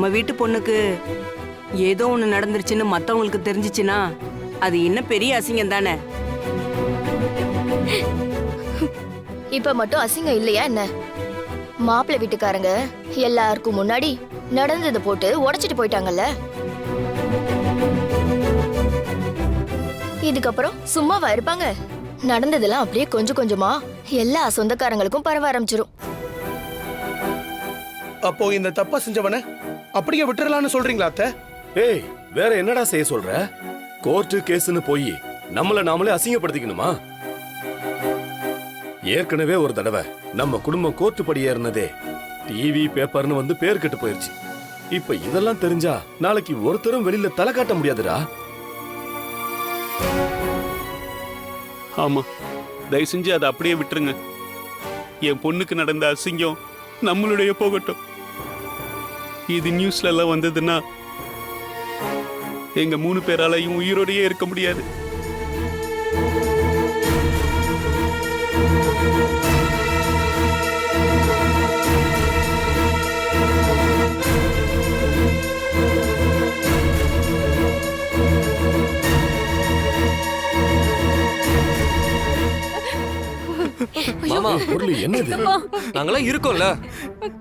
நம்ம வீட்டு பொண்ணுக்கு ஏதோ ஒண்ணு நடந்துருச்சுன்னு மத்தவங்களுக்கு தெரிஞ்சிச்சுன்னா அது இன்னும் பெரிய அசிங்கம் தானே. இப்ப மட்டும் அசிங்கம் இல்லையா என்ன? மாப்பிள்ளை வீட்டுக்காரங்க எல்லாருக்கும் முன்னாடி நடந்ததை போட்டு உடைச்சிட்டு போயிட்டாங்கல்ல. இதுக்கப்புறம் சும்மாவா இருப்பாங்க? நடந்ததெல்லாம் அப்படியே கொஞ்சம் கொஞ்சமா எல்லா சொந்தக்காரங்களுக்கும் பரவ ஆரம்பிச்சிரும். அப்போ இந்த தப்பா செஞ்சவன அப்படியே விட்டுறலாம்னு சொல்றீங்களா அத்தை? ஏய், வேற என்னடா செய்ய சொல்ற? கோர்ட்டு கேஸ்னு போய் நம்மள நாமளே அசிங்கப்படுத்திக்கணுமா? ஏற்கனவே ஒரு தடவை நம்ம குடும்பம் கோர்ட்டு படி ஏறினதே டிவி பேப்பர்னு வந்து பேர் கெட்டு போயிருச்சு. இப்ப இதெல்லாம் தெரிஞ்சா நாளைக்கு ஒருத்தரும் வெளியில தலை காட்ட முடியாதுடா. ஆமா, தயவு செஞ்சு அதை அப்படியே விட்டுருங்க. என் பொண்ணுக்கு நடந்த அசிங்கம் நம்மளுடைய போகட்டும். இது நியூஸ்ல எல்லாம் வந்ததுன்னா எங்க 3 பேராலையும் உயிரோடையே இருக்க முடியாது. மாமா, பொருள் என்னது? நாங்களாம் இருக்கோம்ல,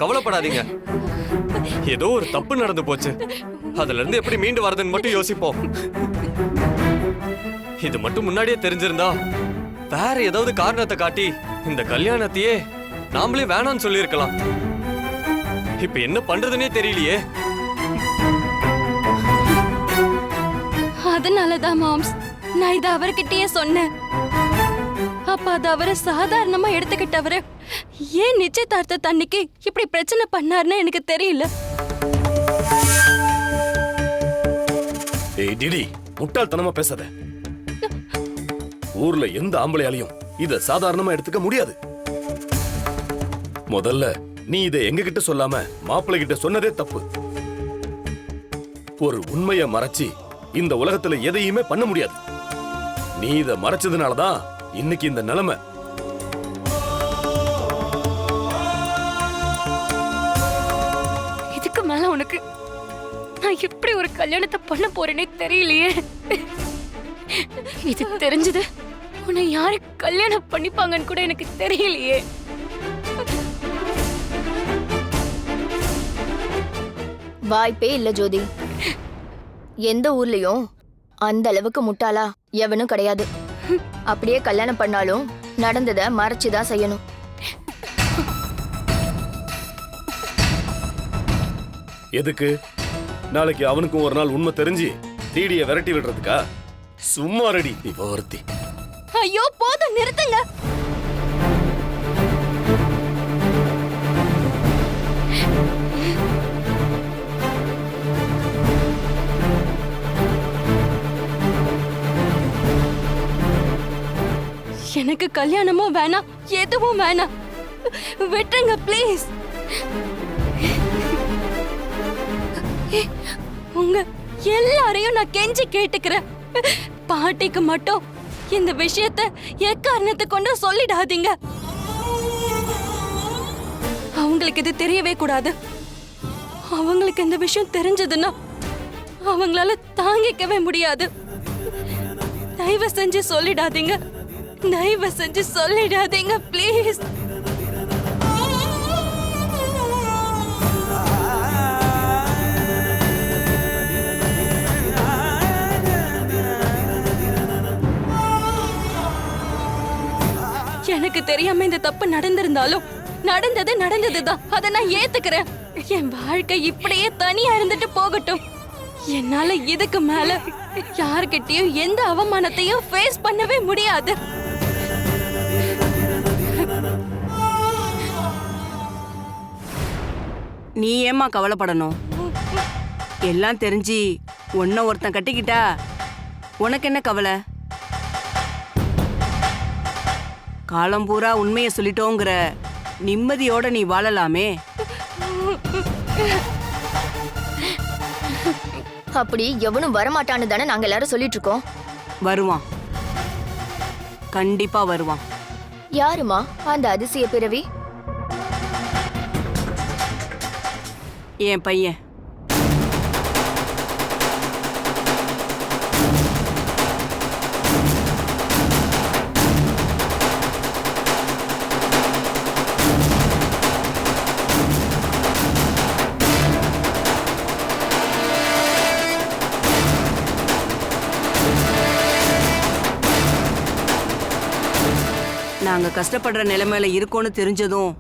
கவலைப்படாதீங்க. ஏதோ ஒரு தப்பு நடந்து போச்சு, அதுல இருந்து எப்படி மீண்டு வரதுன்னு மட்டும் யோசிப்போம். இது மட்டும் முன்னாடியே தெரிஞ்சிருந்தா வேற ஏதாவது காரணத்தை காட்டி இந்த கல்யாணத்தையே நாமளே வேணாம்னு சொல்லியிருக்கலாம். இப்ப என்ன பண்றதுன்னே தெரியலையே. அதனாலதான் மாம்ஸ் நான் இதை அவர்கிட்டயே சொன்னேன். அப்ப அது அவரை சாதாரணமா எடுத்துக்கிட்டவரு ஏன் நிச்சயதார்த்த அன்னைக்கு இப்படி பிரச்சனை பண்ணாருன்னு எனக்கு தெரியல. ஏய் டிடி, முட்டாள்தனமா பேசாத. ஊர்ல எந்த ஆம்பளையாலையும் இத சாதாரணமா எடுத்துக்க முடியாது. முதல்ல நீ இதை எங்க கிட்ட சொல்லாம மாப்பிள்ளை கிட்ட சொன்னதே தப்பு. ஒரு உண்மையை மறைச்சி இந்த உலகத்துல எதையுமே பண்ண முடியாது. நீ இதை மறைச்சதுனாலதான் இன்னைக்கு இந்த நிலைமை. இதுக்கு மேல உனக்கு நான் எப்படி ஒரு கல்யாணத்தை பண்ண போறேனே தெரியலையே. இது தெரிஞ்சது உன்னை யாரு கல்யாணம் பண்ணிப்பாங்கன்னு கூட எனக்கு தெரியலையே. வாய்ப்பே இல்ல ஜோதி. எந்த ஊர்லயும் அந்த அளவுக்கு முட்டாளா எவனும் கிடையாது. அப்படியே கல்யாணம் பண்ணாலும் நடந்ததை மறைச்சுதான் செய்யணும். எதுக்கு? நாளைக்கு அவனுக்கும் ஒரு நாள் உண்மை தெரிஞ்சு டிடிய விரட்டி விடுறதுக்கா? சும்மா ரெடி இவ ஒருத்தி. ஐயோ போதும், நிறுத்துங்க. எனக்கு கல்யாணமும் வேணாம், எதுவும் வேணாம். விட்டுருங்க ப்ளீஸ். உங்க எல்லாரையும் நான் கெஞ்சி கேட்டுக்கிறேன். பாட்டிக்கு மட்டும் இந்த விஷயத்தை எக்காரணத்தை கொண்டு சொல்லிடாதீங்க. அவங்களுக்கு இது தெரியவே கூடாது. அவங்களுக்கு இந்த விஷயம் தெரிஞ்சதுன்னா அவங்களால தாங்கிக்கவே முடியாது. தயவு செஞ்சு சொல்லிடாதீங்க, தயவு செஞ்சு சொல்லிடாதீங்க ப்ளீஸ். எனக்கு தெரியாம இந்த தப்பு நடந்திருந்தாலும் நடந்ததுதான். அதை நான் ஏத்துக்கிறேன். என் வாழ்க்கை இப்படியே தனியா இருந்துட்டு போகட்டும். என்னால இதுக்கு மேல யார்கிட்டயும் எந்த அவமானத்தையும் ஃபேஸ் பண்ணவே முடியாது. நீ ஏம்மா கவலைப்படணும்? எல்லாம் தெரிஞ்சு ஒன்ன ஒருத்தன் கட்டிக்கிட்டா உனக்கு என்ன கவலை? காலம் பூரா உண்மையை சொல்லிட்டோங்கிற நிம்மதியோட நீ வாழலாமே. அப்படி எவனும் வரமாட்டான்னு தானே நாங்க எல்லாரும் சொல்லிட்டு இருக்கோம். வருவான், கண்டிப்பா வருவான். யாருமா அந்த அதிசய பிறவி? என் பையன். நாங்க கஷ்டப்படுற நிலைமையில இருக்கோன்னு தெரிஞ்சதும்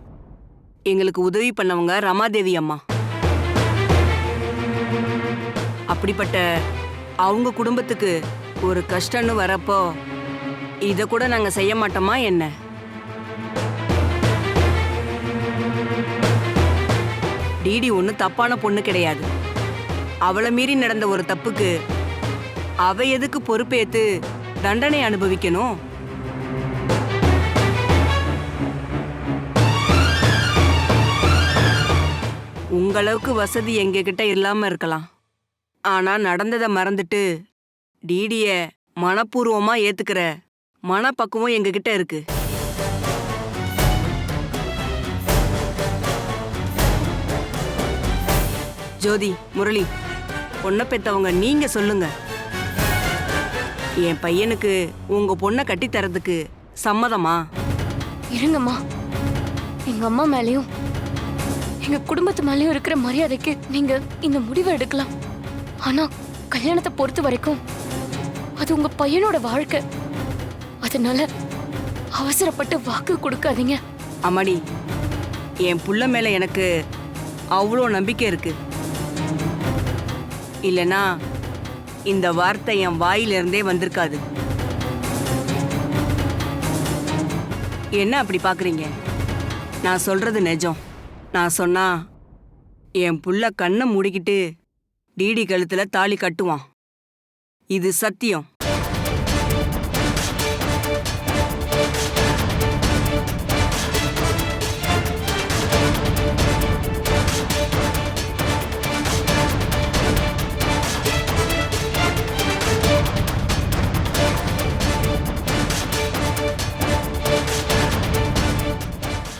எங்களுக்கு உதவி பண்ணவங்க ரமாதேவி அம்மா. அப்படிப்பட்ட அவங்க குடும்பத்துக்கு ஒரு கஷ்டம்னு வரப்போ இத கூட நாங்க செய்ய மாட்டோமா என்ன? டிடி ஒன்றும் தப்பான பொண்ணு கிடையாது. அவளை மீறி நடந்த ஒரு தப்புக்கு அவ எதுக்கு பொறுப்பேத்து தண்டனை அனுபவிக்கணும்? உங்களவுக்கு வசதி எங்ககிட்ட இல்லாம இருக்கலாம். ஆனா நடந்ததை மறந்துட்டு டிடிய மனப்பூர்வமா ஏத்துக்கிற மனப்பக்குவம் எங்ககிட்ட இருக்கு. ஜோதி, முரளி, பொண்ணை பெத்தவங்க நீங்க சொல்லுங்க. என் பையனுக்கு உங்க பொண்ணை கட்டி தரதுக்கு சம்மதமா? இருங்கம்மா, எங்க அம்மா மேலயும் எங்க குடும்பத்து மேலயும் இருக்கிற மரியாதைக்கு நீங்க இந்த முடிவை எடுக்கலாம். ஆனா கல்யாணத்தை பொறுத்த வரைக்கும் அது உங்க பையனோட வாழ்க்கை. அதனால அவசரப்பட்டு வாக்கு கொடுக்காதீங்க. அம்மாடி, என் புள்ள மேல எனக்கு அவ்வளோ நம்பிக்கை இருக்கு. இல்லனா இந்த வார்த்தை என் வாயிலிருந்தே வந்திருக்காது. என்ன அப்படி பாக்குறீங்க? நான் சொல்றது நிஜம். நான் சொன்னா என் புள்ள கண்ணை மூடிக்கிட்டு டிடி கழுத்துல தாலி கட்டுவான். இது சத்தியம்.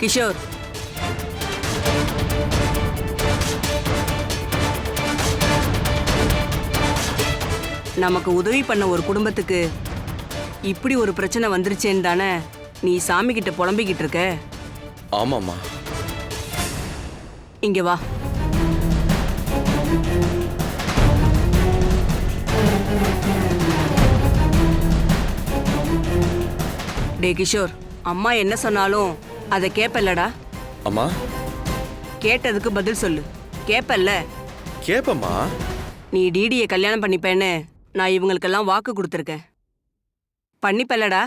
கிஷோர், நமக்கு உதவி பண்ண ஒரு குடும்பத்துக்கு இப்படி ஒரு பிரச்சனை வந்துருச்சேன்னு தானே நீ சாமி கிட்ட புலம்பிக்கிட்டு இருக்க? ஆமாம்மா. இங்க வா. டே கிஷோர், அம்மா என்ன சொன்னாலும் அதை கேப்பல்லடா. அம்மா, கேட்டதுக்கு பதில் சொல்லு. கேப்பல்ல? கேப்பம்மா. நீ டிடியை கல்யாணம் பண்ணிப்பேன்னு நான் இவங்களுக்கெல்லாம் வாக்கு கொடுத்துருக்கேன். பண்ணிப்பல்லடா?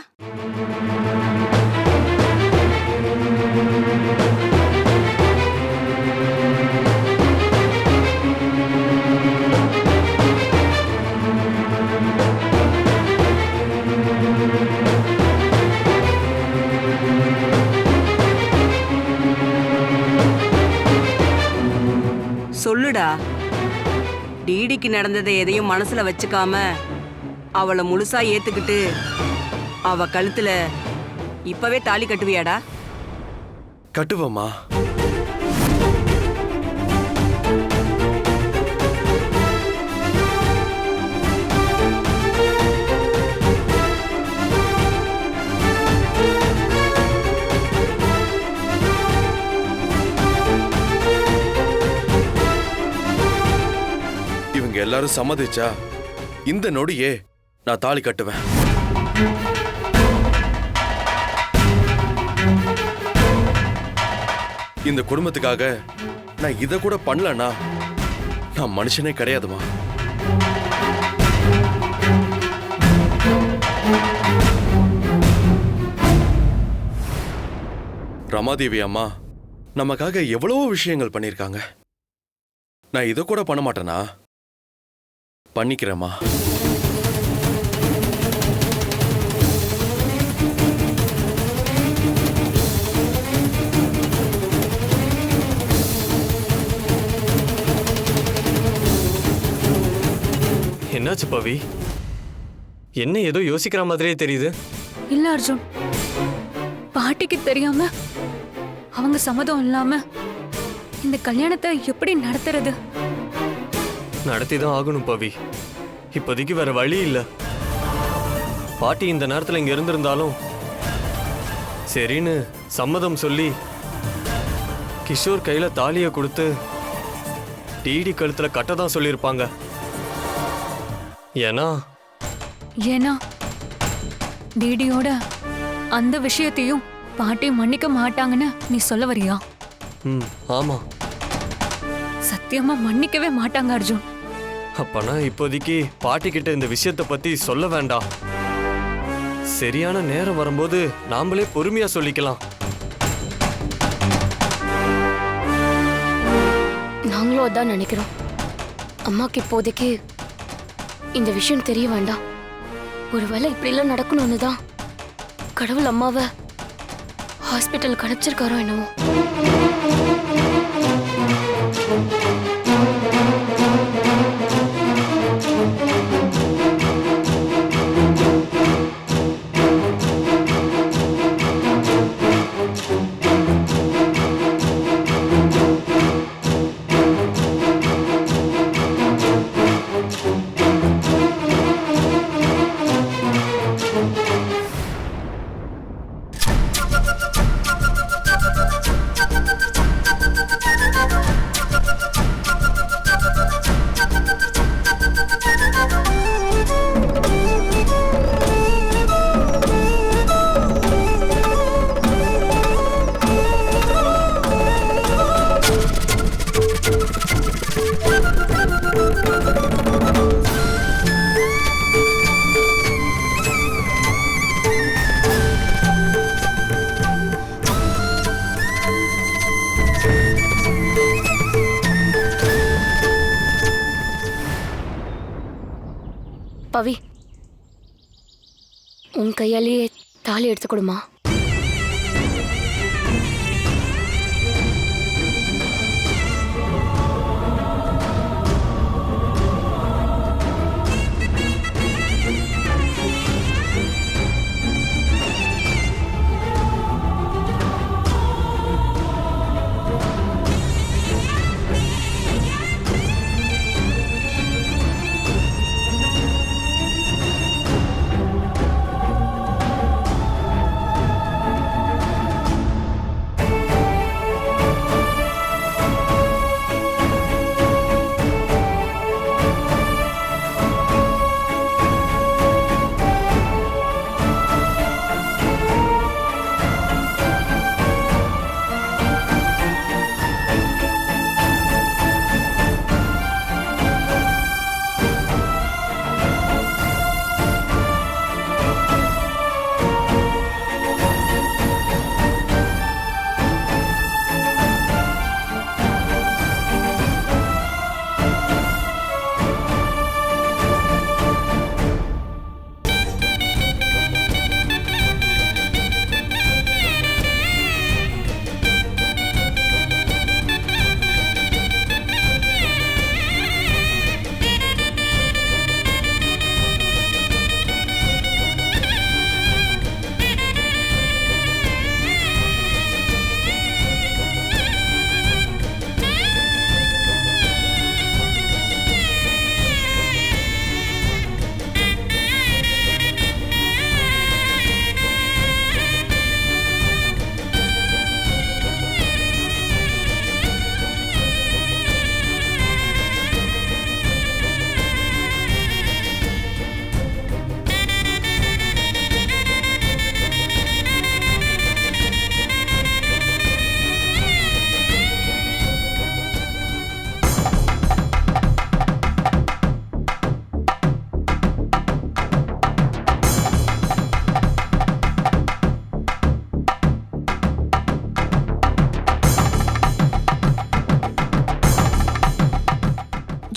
சொல்லுடா. டிடிக்கு நடந்ததை எதையும் மனசுல வச்சுக்காம அவளை முழுசா ஏத்துக்கிட்டு அவ கழுத்துல இப்பவே தாலி கட்டுவியாடா? கட்டுவம்மா. இவங்க எல்லாரும் சம்மதிச்சா இந்த நொடியே நான் தாலி கட்டுவேன். இந்த குடும்பத்துக்காக நான் இத கூட பண்ணலன்னா நான் மனுஷனே கிடையாதுமா. ரமாதேவி அம்மா நமக்காக எவ்வளவோ விஷயங்கள் பண்ணிருக்காங்க. நான் இத கூட பண்ண மாட்டேனா? பண்ணிக்கிறேம்மா. என்னாச்சு பவி? என்ன ஏதோ யோசிக்கிற மாதிரியே தெரியுது. இல்ல அர்ஜுன், பாட்டிக்கு தெரியாம அவங்க சம்மதம் இல்லாம இந்த கல்யாணத்தை எப்படி நடத்துறது? நடத்திதான் ஆகணும் பவி. இப்போதைக்கு வேற வழி இல்ல. பாட்டி இந்த நேரத்துல இங்க இருந்திருந்தாலும் சரின்னு சம்மதம் சொல்லி கிஷோர் கையில தாலியை கொடுத்து டிடி கழுத்துல கட்டதான் சொல்லியிருப்பாங்க. ஏன்னா டிடியோட அந்த விஷயத்தையும் பாட்டி மன்னிக்க மாட்டாங்கன்னு நீ சொல்ல வரியா? ம் ஆமா. சத்தியமா மன்னிக்கவே மாட்டாங்க அர்ஜுன். அப்பனா இப்போதைக்கு பாட்டி கிட்ட இந்த விஷயத்தை பத்தி சொல்ல வேண்டாம். சரியான நேரம் வரும்போது நாமளே பொறுமையா சொல்லிக்கலாம். நாங்களும் அதான் நினைக்கிறோம். அம்மாக்கு இப்போதைக்கு இந்த விஷயம் தெரிய வேண்டாம். ஒருவேளை இப்படிலாம் நடக்கணும்னு தான் கடவுள் அம்மாவை ஹாஸ்பிட்டலுக்கு அனுப்பிச்சிருக்காரோ என்னவோ. பவி, உன் கையாலேயே தாலி எடுத்து கொடுமா.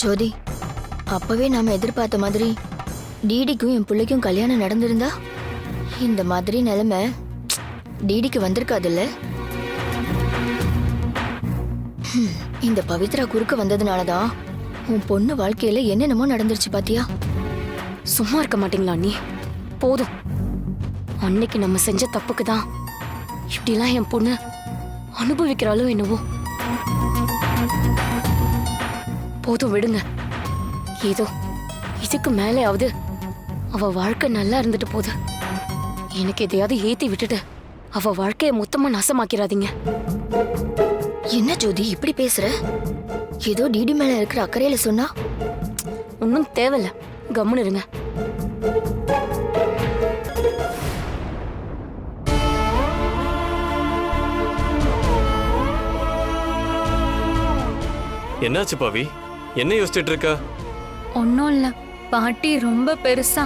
ஜோதி, அப்பவே நாம எதிர்பார்த்த மாதிரி டிடிக்கும் என் பிள்ளைக்கும் கல்யாணம் நடந்திருந்தா இந்த மாதிரி நிலைமை டிடிக்கு வந்திருக்காதுல்ல. இந்த பவித்ரா குறுக்க வந்ததுனாலதான் உன் பொண்ணு வாழ்க்கையில என்னென்னமோ நடந்துருச்சு பாத்தியா. சும்மா இருக்க மாட்டீங்களா நீ? போதும், அன்னைக்கு நம்ம செஞ்ச தப்புக்கு தான் இப்படிலாம் என் பொண்ணு அனுபவிக்கிறாளோ என்னவோ. போதும் விடுங்க. ஏதோ இதுக்கு மேலேயாவது அவ வாழ்க்கை நல்லா இருந்துட்டு போகுது. எனக்கு எதையாவது ஏத்தி விட்டுட்டு அவ வாழ்க்கைய மொத்தமா நாசமாக்கிறாதீங்க. என்ன ஜோதி இப்படி பேசுற? ஏதோ டிடி மேல இருக்கிற அக்கறையில சொன்னா ஒன்னும் தேவையில்ல, கம்முன்னு இருங்க. என்னாச்சு பவி? என்ன யோசிச்சுட்டு இருக்க? ஒன்றும் இல்லை, பாட்டி ரொம்ப பெருசா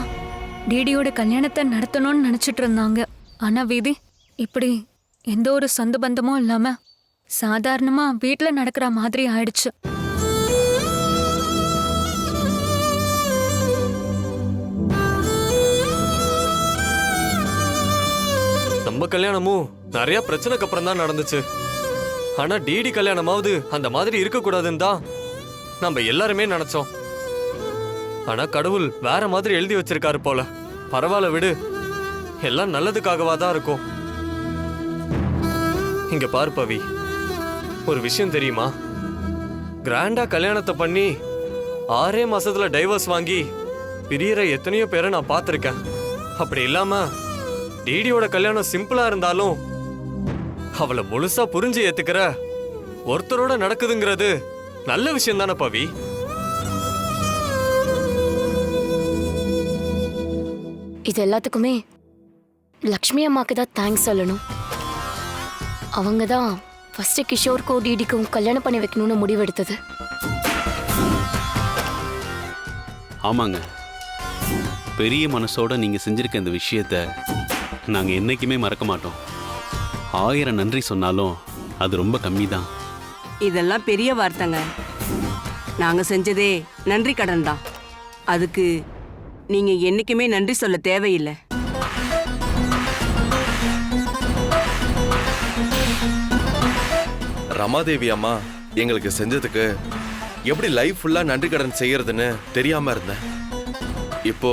டிடியோட கல்யாணத்தை நடத்தணும்னு நினைச்சிட்டு இருந்தாங்க. ஆனா விதி இப்படி எந்த ஒரு சொந்த பந்தமும் இல்லாம சாதாரணமா வீட்ல நடக்கிற மாதிரி ஆயிடுச்சு. நம்ம கல்யாணமும் நிறைய பிரச்சனைக்கு அப்புறம் தான் நடந்துச்சு. ஆனா டிடி கல்யாணமாவது அந்த மாதிரி இருக்க கூடாதுன்னு தான் நம்ம எல்லாருமே நினைச்சோம். ஆனா கடவுள் வேற மாதிரி எழுதி வச்சிருக்காரு போல. பரவாயில்ல விடு, எல்லாம் நல்லதுக்காகவா தான் இருக்கும். இங்க பாரு பவி, ஒரு விஷயம் தெரியுமா? கிராண்டா கல்யாணத்தை பண்ணி 6 மாசத்துல டைவர்ஸ் வாங்கி பிரியற எத்தனையோ பேரை நான் பார்த்திருக்கேன். அப்படி இல்லாம டிடியோட கல்யாணம் சிம்பிளா இருந்தாலும் அவளை முழுசா புரிஞ்சு ஏத்துக்கிற ஒருத்தரோட நடக்குதுங்கிறது நல்ல விஷயம் தானே பவி? இது எல்லாத்துக்குமே லக்ஷ்மி அம்மாக்கு தான் தேங்க்ஸ் சொல்லணும். அவங்க தான் ஃபர்ஸ்ட் கிஷோருக்கும் டிடிக்கும் கல்யாணம் பண்ணி வைக்கணும்னு முடிவெடுத்தது. ஆமாங்க, பெரிய மனசோட நீங்க செஞ்சிருக்க இந்த விஷயத்த நாங்க என்னைக்குமே மறக்க மாட்டோம். 1000 நன்றி சொன்னாலும் அது ரொம்ப கம்மி தான். இதெல்லாம் பெரிய வார்த்தைங்க. நாங்க செஞ்சதே நன்றி கடன் தான். அதுக்கு நீங்க என்னைக்குமே நன்றி சொல்ல தேவையில்லை. ரமாதேவி அம்மா எங்களுக்கு செஞ்சதுக்கு எப்படி லைஃப் ஃபுல்லா நன்றி கடன் செய்யறதுன்னு தெரியாம இருந்தேன். இப்போ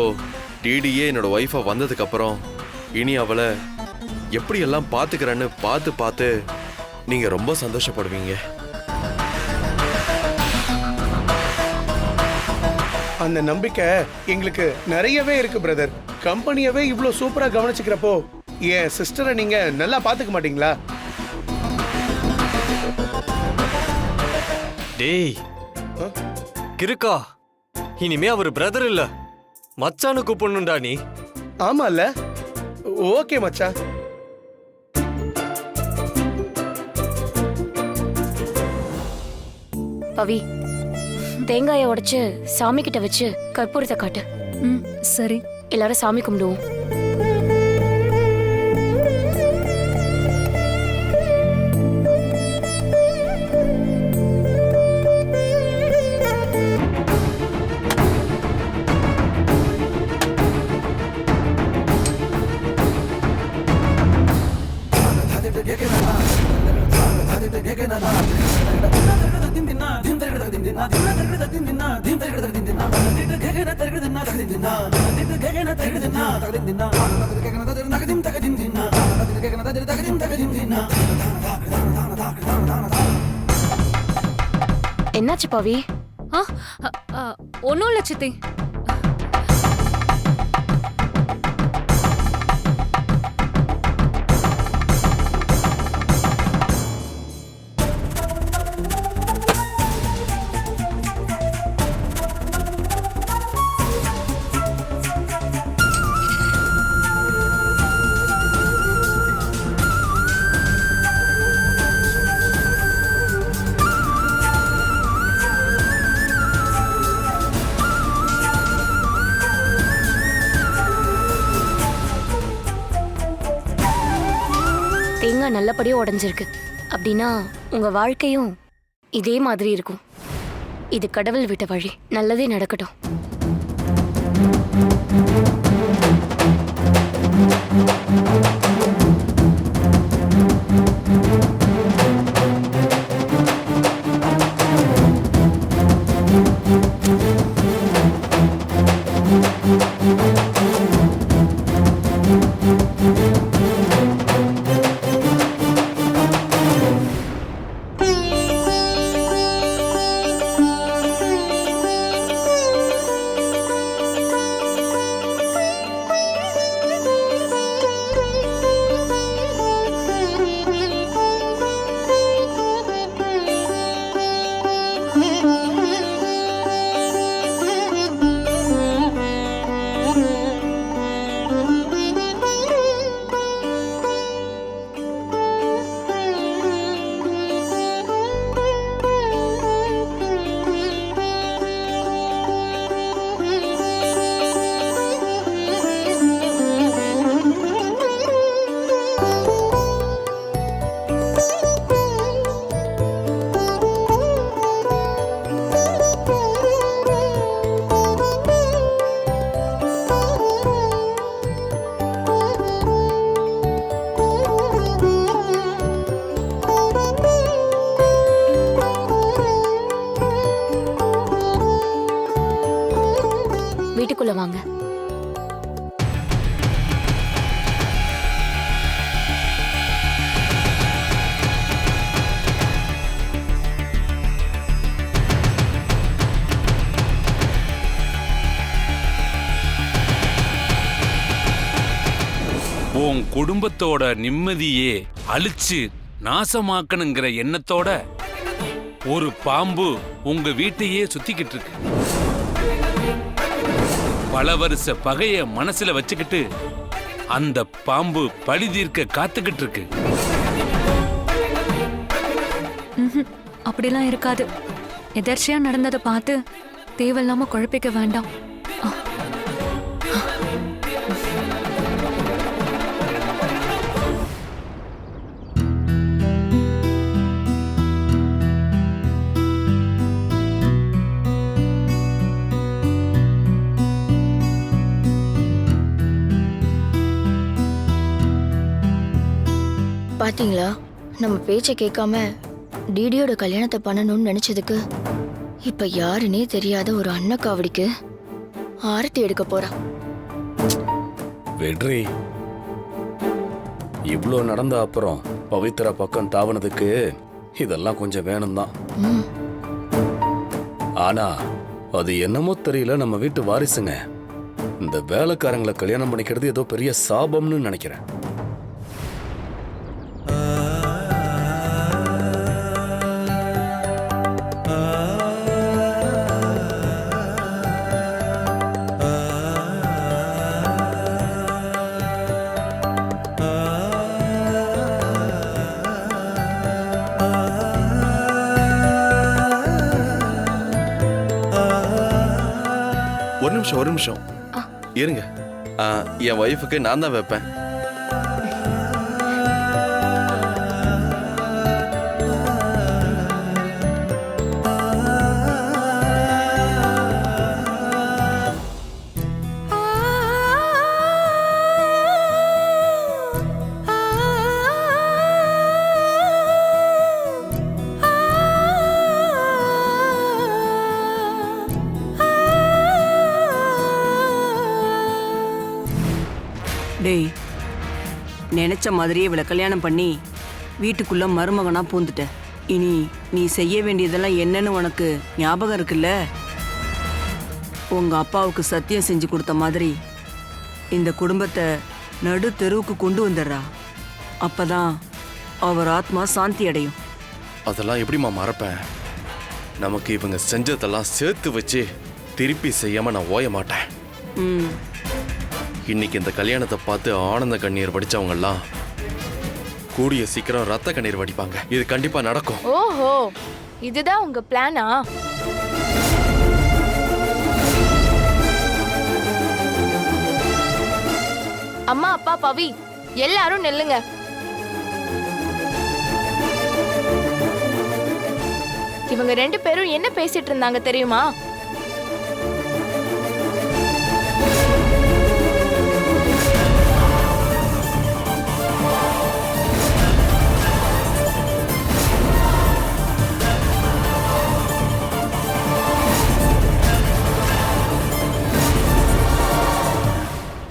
டிடியே என்னோட ஒய்ஃபா வந்ததுக்கு அப்புறம் இனி அவளை எப்படி எல்லாம் பாத்துக்கிறேன்னு பார்த்து நீங்க ரொம்ப சந்தோஷப்படுவீங்க. அந்த நம்பிக்கை எங்களுக்கு நிறையவே இருக்கு பிரதர். கம்பெனியவே இவ்வளோ சூப்பரா கவனிச்சுக்கிறப்போ என் சிஸ்டரை நீங்க நல்லா பாத்துக்க மாட்டீங்களா? டேய் கிறுக்கா, இனிமே அவர் பிரதர் இல்ல, மச்சானு கூப்பிடணும்டா நீ. ஆமால, ஓகே மச்சான். பவி, தேங்காயை உடைச்சு சாமி கிட்ட வச்சு கற்பூரத்தை காட்டு. ம், சரி. எல்லாரும் சாமி கும்பிடுவோம். என்னாச்சு பவி? ஒன்றும் இல்லை சித்தி. தேங்காய் நல்லபடியா உடைஞ்சிருக்கு அப்படின்னா உங்க வாழ்க்கையும் இதே மாதிரி இருக்கும். இது கடவுள் விட்ட வழி. நல்லதே நடக்கட்டும். வீட்டுக்குள்ள வாங்க. உன் குடும்பத்தோட நிம்மதியே அழிச்சு நாசமாக்கணுங்கிற எண்ணத்தோட ஒரு பாம்பு உங்க வீட்டையே சுத்திக்கிட்டு இருக்கு. பல வருஷ பகைய மனசுல வச்சுக்கிட்டு அந்த பாம்பு பழி தீர்க்க காத்துக்கிட்டு இருக்கு. அப்படிலாம் இருக்காது. எதர்ச்சியா நடந்ததை பார்த்து தேவையில்லாம குழப்பிக்க வேண்டாம். பாத்தீங்களா, நம்ம பேச்சை கேட்காம டிடியோட கல்யாணத்தை பண்ணணும்னு நினைச்சதுக்கு இப்ப யாருன்னே தெரியாத ஒரு அன்னக்காவடிக்கு ஆரத்தி எடுக்க போறா. வெற்றி, இவ்ளோ நடந்த அப்புறம் பவித்ரா பக்கம் தாவனதுக்கு இதெல்லாம் கொஞ்சம் வேணும்தான். ஆனா அது என்னமோ தெரியல, நம்ம வீட்டு வாரிசுங்க இந்த வேலைக்காரங்களை கல்யாணம் பண்ணிக்கிறது ஏதோ பெரிய சாபம்னு நினைக்கிறேன். ஒரு நிமிஷம் இருங்க. என் ஒய்ஃபுக்கு நான் தான் வைப்பேன். டேய், நினைச்ச மாதிரியே இவளை கல்யாணம் பண்ணி வீட்டுக்குள்ள மருமகனா பூந்துட்ட. இனி நீ செய்ய வேண்டியதெல்லாம் என்னன்னு உனக்கு ஞாபகம் இருக்குல்ல? உங்க அப்பாவுக்கு சத்தியம் செஞ்சு கொடுத்த மாதிரி இந்த குடும்பத்தை நடு தெருவுக்கு கொண்டு வந்துடுறா. அப்பதான் அவர் ஆத்மா சாந்தி அடையும். அதெல்லாம் எப்படிம்மா மறப்பேன்? நமக்கு இவங்க செஞ்சதெல்லாம் சேர்த்து வச்சு திருப்பி செய்யாம நான் ஓய மாட்டேன். இன்னைக்கு இந்த கல்யாணத்தை பார்த்து ஆனந்த கண்ணீர் வடிச்சவங்க எல்லாம் கூடிய சீக்கிரம் ரத்த கண்ணீர் வடிப்பாங்க. இது கண்டிப்பா நடக்கும். ஓஹோ, இதுதான் உங்க பிளானா? அம்மா, அப்பா, பவி எல்லாரும் நில்லுங்க. இவங்க 2 பேரும் என்ன பேசிட்டு இருந்தாங்க தெரியுமா?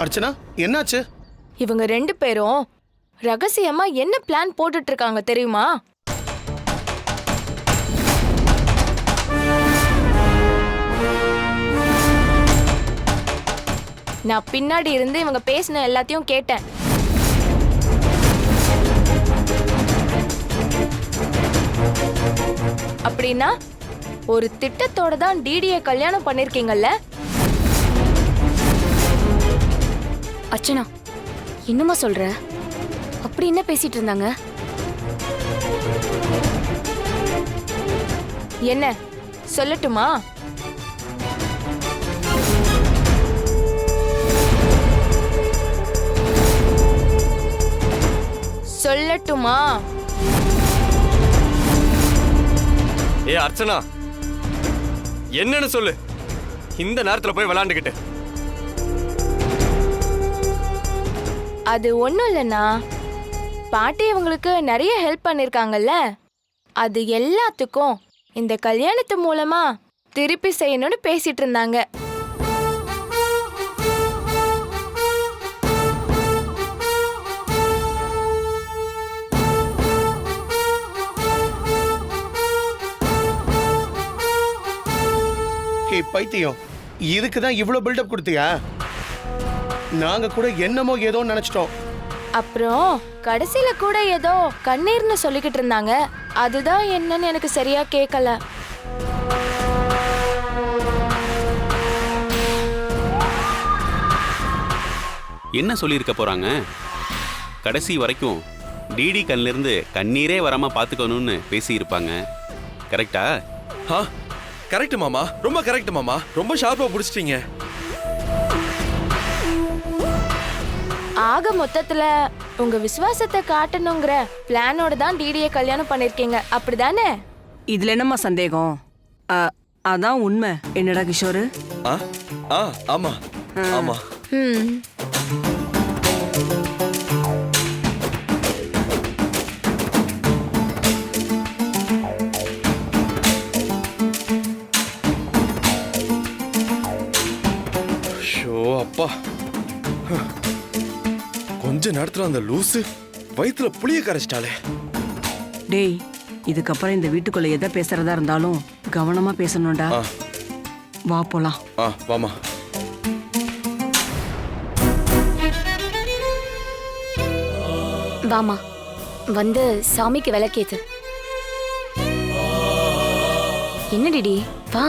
அர்ச்சனா, என்னாச்சு? இவங்க 2 பேரும் ரகசியமா என்ன பிளான் போட்டுட்டு இருக்காங்க தெரியுமா? நான் பின்னாடி இருந்து இவங்க பேசின எல்லாத்தையும் கேட்டேன். அப்படின்னா ஒரு திட்டத்தோட தான் டிடியை கல்யாணம் பண்ணிருக்கீங்கல்ல? அர்ச்சனா, இன்னுமா சொல்ற? அப்படி என்ன பேசிட்டு இருந்தாங்க? என்ன சொல்லட்டுமா? சொல்லட்டுமா? ஏ அர்ச்சனா, என்னன்னு சொல்லு. இந்த நேரத்துல போய் விளையாண்டுக்கிட்டு. அது ஒண்ணும் இல்லைண்ணா, பாட்டி அவங்களுக்கு நிறைய ஹெல்ப் பண்ணிருக்காங்கல்ல, அது எல்லாத்துக்கும் இந்த கல்யாணத்து மூலமா திருப்பி செய்யணும்னு பேசிட்டு இருந்தாங்க. ஏய் பைத்தியம், இதுக்கு தான் இவ்வளவு பில்டப் கொடுத்தியா? நாங்க கூட என்னமோ ஏதோ நினைச்சிட்டோம். அப்புறம் கடைசியில கூட ஏதோ கண்ணீர்னு சொல்லிக்கிட்டு இருந்தாங்க. அதுதான் என்னன்னு எனக்கு சரியா கேட்கல. என்ன சொல்லியிருக்க போறாங்க? கடைசி வரைக்கும் டிடி கண்ணிலிருந்து கண்ணீரே வராம பாத்துக்கணும்னு பேசி இருப்பாங்க. கரெக்டா? கரெக்ட் மாமா, ரொம்ப கரெக்ட் மாமா, ரொம்ப ஷார்ப்பா புடிச்சிட்டீங்க. ஆக மொத்தத்துல உங்க விசுவாசத்தை காட்டணுங்கிற பிளானோட தான் டிடியை கல்யாணம் பண்ணிருக்கீங்க, அப்படிதானே? இதுல என்னம்மா சந்தேகம்? அதான் உண்மை. என்னடா கிஷோரு? ஆமா ஆமா. அப்பா, கொஞ்ச நேரத்துல அந்த லூசு வயித்துல புளிய கரைச்சிட்டாலே. டேய், இதுக்கப்புறம் இந்த வீட்டுக்குள்ள எதை பேசுறதா இருந்தாலும் கவனமா பேசணும்டா. வா போலாம். வாமா. வாமா, வந்து சாமிக்கு விளக்கேத்து. என்ன டிடி, வா.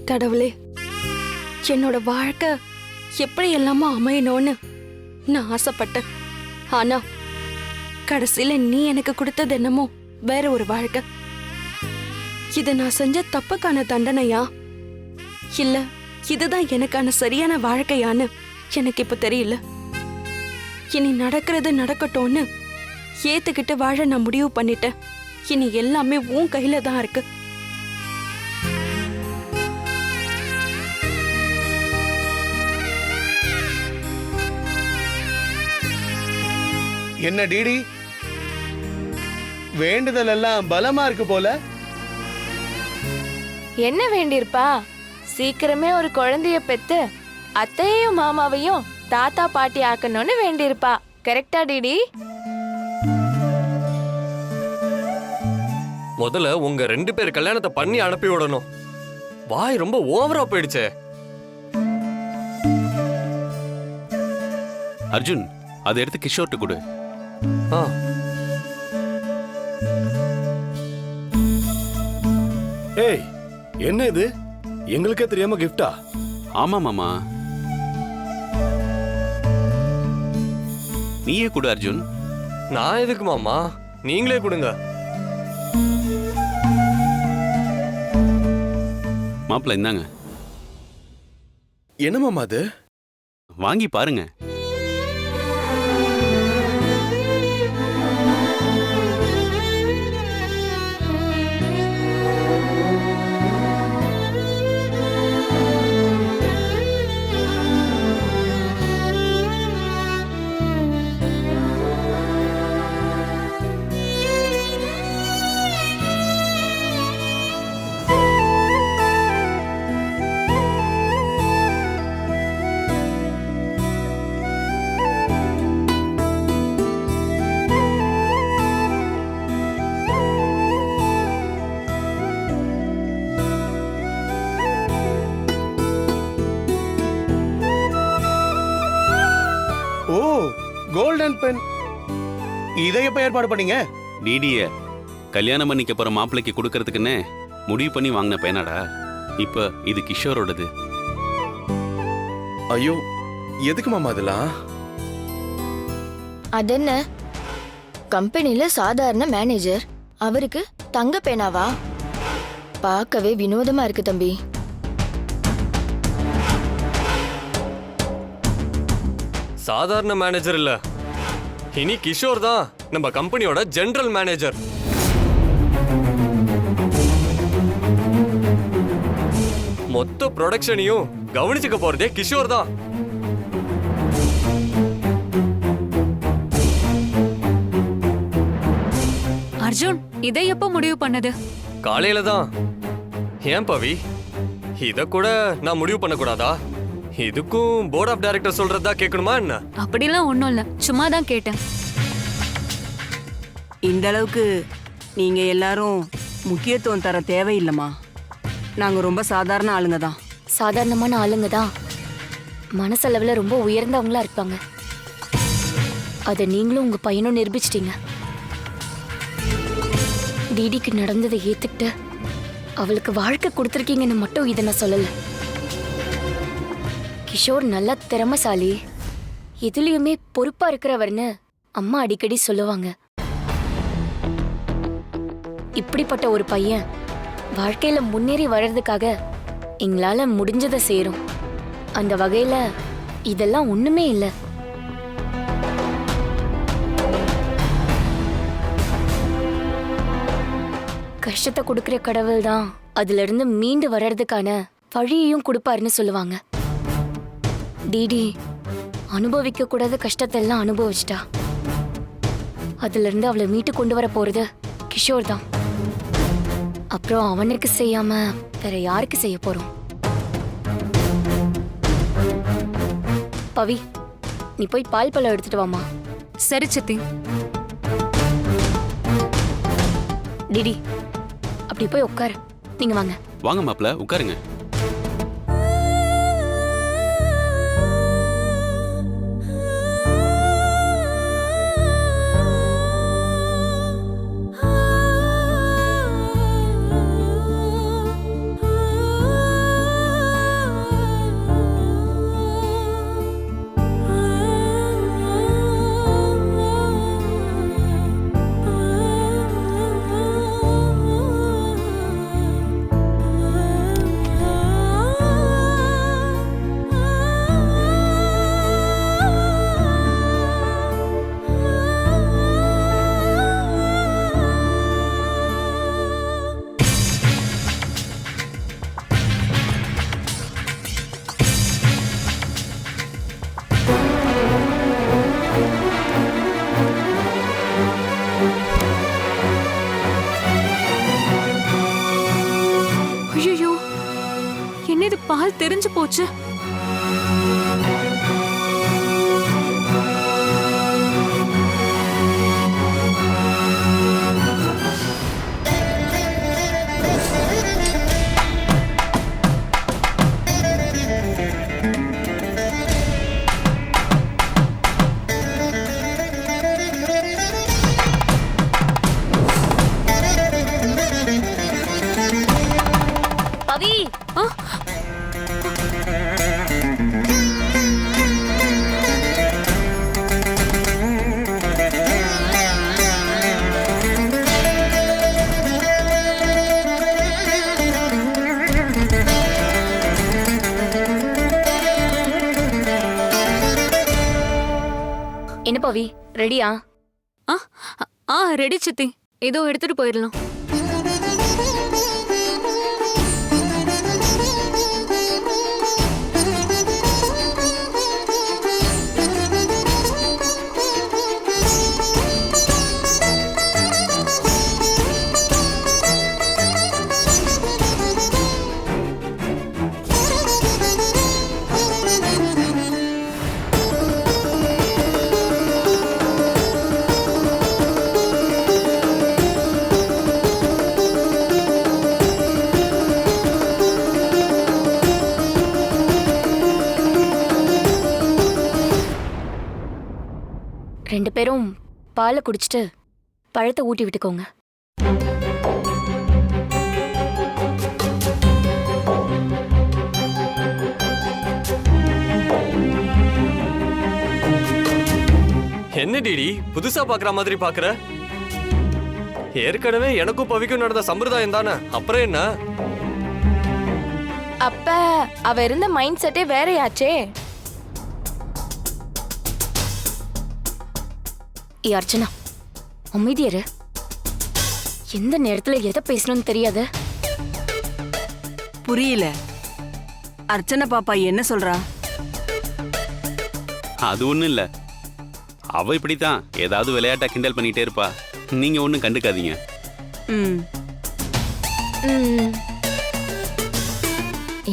கடவுளே, என்னோட வாழ்க்கை எப்படி எல்லாமோ அமையணும்னு நான் ஆசைப்பட்டேன். ஆனா கடைசியில நீ எனக்கு கொடுத்தது என்னமோ வேற ஒரு வாழ்க்கை. இது நான் செஞ்ச தப்புக்கான தண்டனையா, இல்ல இதுதான் எனக்கான சரியான வாழ்க்கையான்னு எனக்கு இப்ப தெரியல. இனி நடக்கிறது நடக்கட்டும்னு ஏத்துக்கிட்டு வாழ நான் முடிவு பண்ணிட்டேன். இனி எல்லாமே உன் கையில தான் இருக்கு. என்ன டிடி, வேண்டுதல் எல்லாம் பலமா இருக்கு போல. என்ன வேண்டியிருப்பா? சீக்கிரமே ஒரு குழந்தைய பெத்து அத்தையையும் மாமாவையும் தாத்தா பாட்டி ஆக்கணும்னு வேண்டியிருப்பா. கரெக்டா டிடி? முதல்ல உங்க 2 பேர் கல்யாணத்தை பண்ணி அனுப்பி விடணும். வாய் ரொம்ப ஓவரா போயிடுச்சே. அர்ஜுன், அதை எடுத்து கிஷோர்ட்டு கொடு. ஏய், என்ன இது? எங்களுக்கே தெரியாம கிஃப்டா? ஆமா மாமா, நீயே கொடு அர்ஜுன். நான் எதுக்கு மாமா, நீங்களே கொடுங்க. மாப்பிள்ள இந்தாங்க. என்ன மாமா அது? வாங்கி பாருங்க. கோல்டன் பென், இதை எப்ப ஏற்பாடு பண்ணீங்க? டிடிய கல்யாணம் பண்ணிக்க போற மாப்பிள்ளைக்கு கொடுக்கறதுக்குன்னு முடிவு பண்ணி வாங்கின பையனாடா. இப்ப இது கிஷோரோடது. ஐயோ, எதுக்கு மாமா அதெல்லாம்? அதென்ன, கம்பெனில சாதாரண மேனேஜர், அவருக்கு தங்க பேனாவா? பார்க்கவே வினோதமா இருக்கு தம்பி. சாதாரண மேனேஜர் இல்ல, இனி கிஷோர் தான் நம்ம கம்பெனியோட ஜெனரல் மேனேஜர். மொத்த ப்ரொடக்ஷனையும் கவனிச்சுக்க போறதே கிஷோர் தான். அர்ஜுன், இதை எப்போ முடிவு பண்ணது? காலையில தான். ஏன் பவி, இத கூட நான் முடிவு பண்ண கூடாதா? இதுக்கும் போர்ட் ஆஃப் டைரக்டர் சொல்றதா கேட்கணுமா என்ன? அப்படிலாம் ஒன்றும் இல்லை, சும்மா தான் கேட்டேன். இந்த அளவுக்கு நீங்க எல்லாரும் முக்கியத்துவம் தர தேவையில்லைம்மா. நாங்க ரொம்ப சாதாரண ஆளுங்க தான். சாதாரணமான ஆளுங்க தான் மனசளவுல ரொம்ப உயர்ந்தவங்களா இருப்பாங்க. அதை நீங்களும் உங்க பையனும் நிரூபிச்சிட்டீங்க. டிடிக்கு நடந்ததை ஏத்துக்கிட்டு அவளுக்கு வாழ்க்கை கொடுத்துருக்கீங்கன்னு மட்டும் இதை நான் சொல்லல. கிஷோர் நல்ல திறமைசாலி, எதுலயுமே பொறுப்பா இருக்கிறவர்னு அம்மா அடிக்கடி சொல்லுவாங்க. இப்படிப்பட்ட ஒரு பையன் வாழ்க்கையில முன்னேறி வர்றதுக்காக எங்களால முடிஞ்சதை செய்றோம். அந்த வகையில இதெல்லாம் ஒண்ணுமே இல்லை. கஷ்டத்தை கொடுக்கிற கடவுள் தான் அதுல இருந்து மீண்டு வர்றதுக்கான வழியையும் கொடுப்பாருன்னு சொல்லுவாங்க. டிடி அனுபவிக்க கூடாத கஷ்டத்தை எல்லாம் அனுபவிச்சிட்டா. அதுல இருந்து அவளை மீட்டு கொண்டு வர போறது கிஷோர் தான். அப்புறம் அவனுக்கு செய்யாம வேற யாருக்கு செய்ய போறோம்? பவி, நீ போய் பால் பழம் எடுத்துட்டு வாமா. சரி சித்தி. டிடி, அப்படி போய் உட்காரு. நீங்க வாங்க. வாங்க மாப்ள, உட்காருங்க. ஐயோ, என்ன இது பால் தெரிஞ்சு போச்சு. பவி, என்ன பவி, ரெடியா? ரெடி சித்தி. ஏதோ எடுத்துட்டு போயிடலாம். ரெண்டு பேரும் பாலை குடிச்சிட்டு பழத்தை ஊட்டி விட்டுக்கோங்க. என்ன டிடி புதுசா பாக்குற மாதிரி பாக்குற? ஏற்கனவே எனக்கும் பவிக்கும் நடந்த சம்பிரதாயம் தானே, அப்புறம் என்ன? அப்ப அவ இருந்த மைண்ட் செட்டே வேறையாச்சே. ஏ அர்ச்சனா, அமைதியாரு. எந்த நேரத்துல எதை பேசணும்னு தெரியாத. புரியல. அர்ச்சனா பாப்பா என்ன சொல்றா? அது ஒண்ணும் இல்ல, அவ இப்படித்தான் ஏதாவது விளையாட்டா கிண்டல் பண்ணிட்டே இருப்பா. நீங்க ஒண்ணும் கண்டுக்காதீங்க. ம்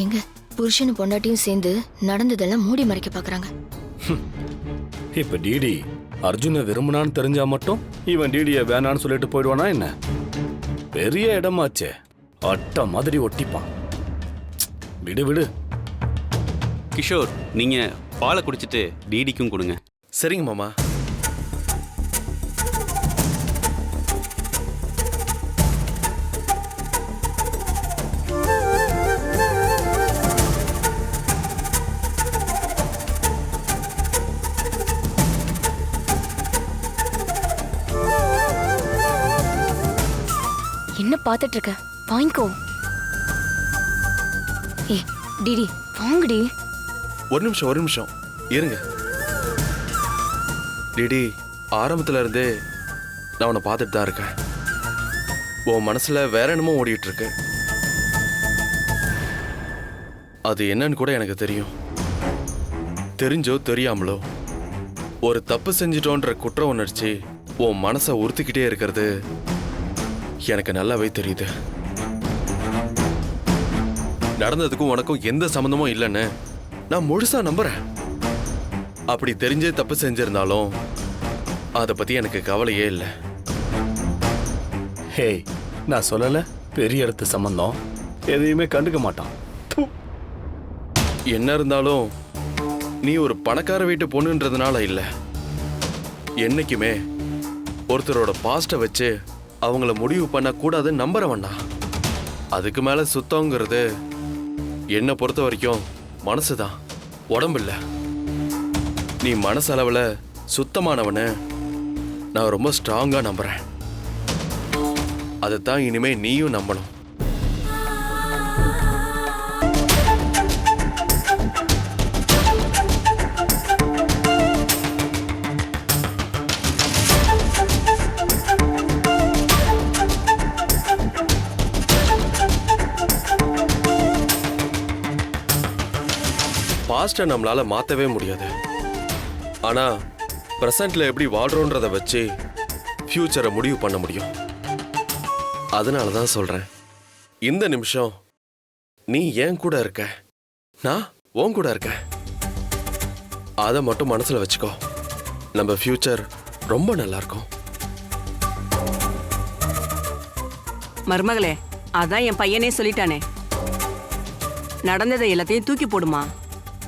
எங்க புருஷனும் பொண்டாட்டியும் சேர்ந்து நடந்ததெல்லாம் மூடி மறைக்க பாக்குறாங்க. இப்ப டிடி அர்ஜுனை விரும்பினான்னு தெரிஞ்சா மட்டும் இவன் டிடிய வேணான்னு சொல்லிட்டு போயிடுவானா என்ன? பெரிய இடமாச்சே, அட்டை மாதிரி ஒட்டிப்பான். விடு விடு. கிஷோர், நீங்க பாலை குடிச்சிட்டு டிடிக்கும் கொடுங்க. சரிங்க மாமா. என்ன பாத்துட்டு இருக்க? வாங்கிக்கோ. ஏ டிடி வாங்கடி. ஒரு நிமிஷம் இருங்க. டிடி, ஆரம்பத்துல இருந்தே நான் உன்னை பார்த்துட்டு தான் இருக்கேன். உன் மனசுல வேற என்னமோ ஓடிட்டு இருக்கு. அது என்னன்னு கூட எனக்கு தெரியும். தெரிஞ்சோ தெரியாமலோ ஒரு தப்பு செஞ்சிட்டோன்ற குற்ற உணர்ச்சி உன் மனசை உறுத்திக்கிட்டே இருக்கிறது எனக்கு நல்லாவே தெரியுது. நடந்ததுக்கும் உனக்கும் எந்த சம்மந்தமும் இல்லைன்னு நான் முழுசா நம்புறேன். அப்படி தெரிஞ்சே தப்பு செஞ்சிருந்தாலும் அதை பத்தி எனக்கு கவலையே இல்லை. ஹே, நான் சொல்லல பெரிய இடத்து சம்பந்தம் எதையுமே கண்டுக்க மாட்டான். என்ன இருந்தாலும் நீ ஒரு பணக்கார வீட்டு பொண்ணுன்றதுனால இல்ல, என்னைக்குமே ஒருத்தரோட பாஸ்ட வச்சு அவங்கள முடிவு பண்ண கூடாதுன்னு நம்புறவண்ணா. அதுக்கு மேல சுத்தங்கிறது என்னை பொறுத்த வரைக்கும் மனசுதான், உடம்பு இல்ல. நீ மனசளவுல சுத்தமானவன நான் ரொம்ப ஸ்ட்ராங்கா நம்புறேன். அதைத்தான் இனிமே நீயும் நம்பணும். பாஸ்ட்டை நம்மளால மாத்தவே முடியாது. ஆனா பிரசன்ட்ல எப்படி வாழ்றோன்றத வச்சு ஃபியூச்சரை முடிவு பண்ண முடியும். அதனால தான் சொல்றேன், இந்த நிமிஷம் நீ என் கூட இருக்க, நான் உன் கூட இருக்க. அதை மட்டும் மனசுல வச்சுக்கோ. நம்ம ஃபியூச்சர் ரொம்ப நல்லா இருக்கும். மருமகளே, அதான் என் பையனே சொல்லிட்டானே, நடந்ததை எல்லாத்தையும் தூக்கி போடுமா.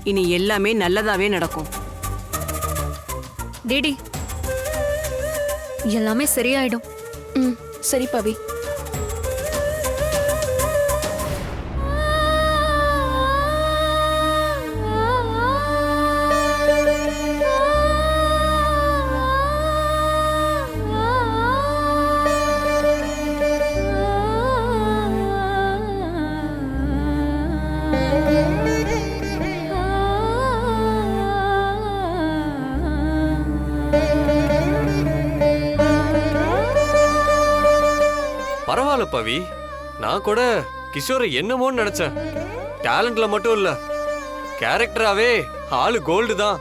இனி எல்லாமே நல்லதாவே நடக்கும். டிடி எல்லாமே சரியாயிடும். சரி பவி. பரவாயில்ல பவி, நான் கூட கிஷோரை என்னமோன்னு நினைச்சேன். டேலண்ட்ல மட்டும் இல்ல, கேரக்டராவே ஆளு கோல்டு தான்.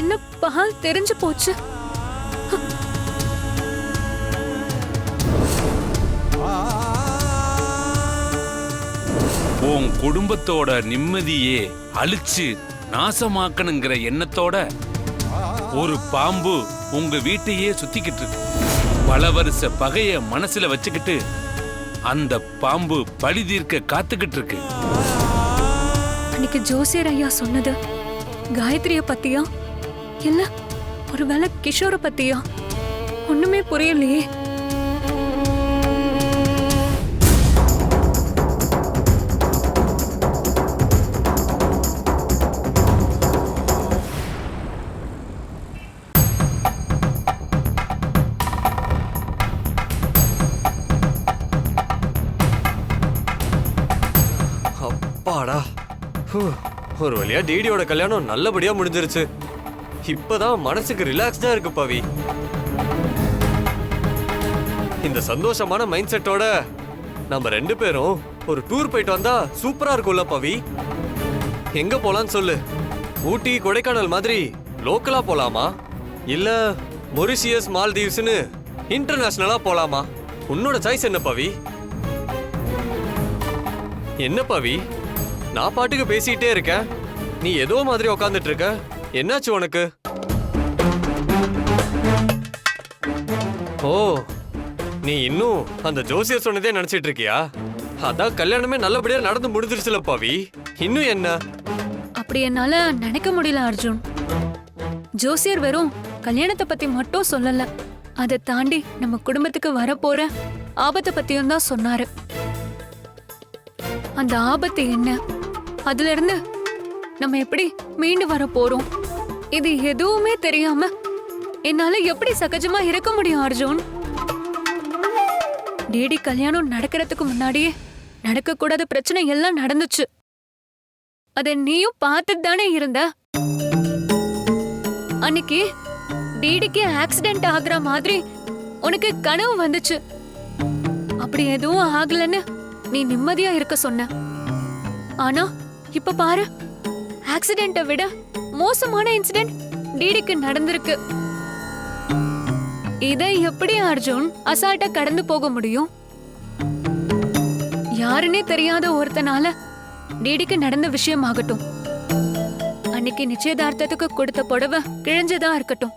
என்ன பால் தெரிஞ்சு போச்சு. உன் குடும்பத்தோட நிம்மதியே அழிச்சு நாசமாக்கணுங்கிற எண்ணத்தோட ஒரு பாம்பு உங்க வீட்டையே சுத்திக்கிட்டு இருக்கு. பல வருஷ பகைய மனசுல வச்சுக்கிட்டு அந்த பாம்பு பழி தீர்க்க காத்துக்கிட்டு இருக்கு. அன்னைக்கு ஜோசியர் ஐயா சொன்னது காயத்ரிய பத்தியா இல்ல ஒருவேளை கிஷோர பத்தியா? ஒண்ணுமே புரியலையே. அப்பாடா, ஒரு வழியா டிடியோட கல்யாணம் நல்லபடியா முடிஞ்சிருச்சு. இப்பதான் மனசுக்கு ரிலாக்ஸ்டா இருக்கு பவி. இந்த சந்தோஷமான மைண்ட் செட்டோட நம்ம 2 பேரும் ஒரு டூர் போயிட்டு வந்தா சூப்பரா இருக்கும்ல பவி? எங்க போலான்னு சொல்லு. ஊட்டி கொடைக்கானல் மாதிரி லோக்கலா போலாமா, இல்ல மொரிஷியஸ் மால்தீவ்ஸ்னு இன்டர்நேஷனலா போலாமா? உன்னோட சாய்ஸ் என்ன பவி? என்ன பவி, நான் பாட்டுக்கு பேசிட்டே இருக்கேன், நீ ஏதோ மாதிரி உக்காந்துட்டு இருக்க. என்னாச்சு உனக்கு? ஓ, நீ இன்னும் அந்த ஜோசியர் சொன்னதே நினைச்சிட்டு இருக்கியா? அதான் கல்யாணமே நல்லபடியா நடந்து முடிஞ்சிருச்சுல பவி, இன்னும் என்ன? அப்படி என்னால நினைக்க முடியல அர்ஜுன். ஜோசியர் வெறும் கல்யாணத்தை பத்தி மட்டும் சொல்லல, அதை தாண்டி நம்ம குடும்பத்துக்கு வரப்போற ஆபத்தை பத்தியும் தான் சொன்னாரு. அந்த ஆபத்து என்ன, அதுல இருந்து நம்ம எப்படி மீண்டு வர போறோம், இது எதுவுமே தெரியாம என்னால எப்படி சகஜமா இருக்க முடியும் அர்ஜுன்? டிடி கல்யாணம் நடக்கிறதுக்கு முன்னாடியே நடக்க கூடாத பிரச்சனை எல்லாம் நடந்துச்சு. அத நீயும் பார்த்துட்டு தானே இருந்த. அன்னைக்கு டிடிக்கு ஆக்சிடென்ட் ஆகுற மாதிரி உனக்கு கனவு வந்துச்சு. அப்படி எதுவும் ஆகலன்னு நீ நிம்மதியா இருக்க சொன்ன. ஆனா இப்ப பாரு, ஆக்சிடென்ட்டை விட மோசமான இன்சிடென்ட் டிடிக்கு நடந்திருக்கு. இதை எப்படி அர்ஜுன் அசால்ட்டா கடந்து போக முடியும்? யாருன்னே தெரியாத ஒருத்தனால டிடிக்கு நடந்த விஷயம் ஆகட்டும், அன்னைக்கு நிச்சயதார்த்தத்துக்கு கொடுத்த புடவை கிழிஞ்சதா இருக்கட்டும்,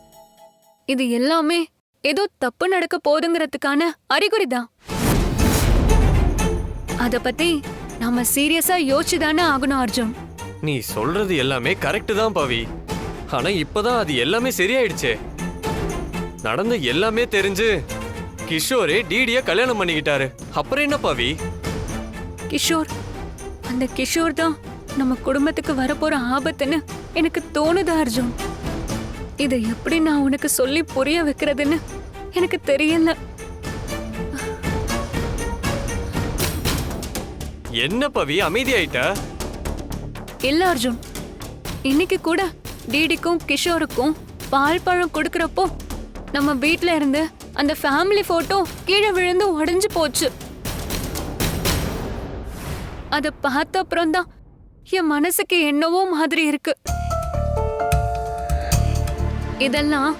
இது எல்லாமே ஏதோ தப்பு நடக்க போதுங்கிறதுக்கான அறிகுறிதான். அத பத்தி நாம சீரியஸா யோசிச்சுதானே ஆகணும் அர்ஜுன். நீ சொல்றது எல்லாமே கரெக்ட் தான் பவி, ஆனா இப்பதான் அது எல்லாமே சரியாயிடுச்சே. நடந்த எல்லாமே தெரிஞ்சு கிஷோரே டிடிய கல்யாணம் பண்ணிக்கிட்டாரு, அப்புறம் என்ன பவி? கிஷோர், அந்த கிஷோர் தான் நம்ம குடும்பத்துக்கு வரப்போற ஆபத்துன்னு எனக்கு தோணுது அர்ஜுன். இதை எப்படி நான் உனக்கு சொல்லி புரிய வைக்கிறதுன்னு எனக்கு தெரியல. என்ன பவி அமைதியாயிட்ட? இல்ல அர்ஜுன், இன்னைக்கு கூட டிடிக்கும் கிஷோருக்கும் பால் பழம் கொடுக்கறப்போ நம்ம வீட்ல இருந்து அந்த ஃபேமிலி போட்டோ கீழே விழுந்து உடைஞ்சு போச்சு. அத பார்த்த அப்புறம் தான் என் மனசுக்கு என்னவோ மாதிரி இருக்கு. இதெல்லாம்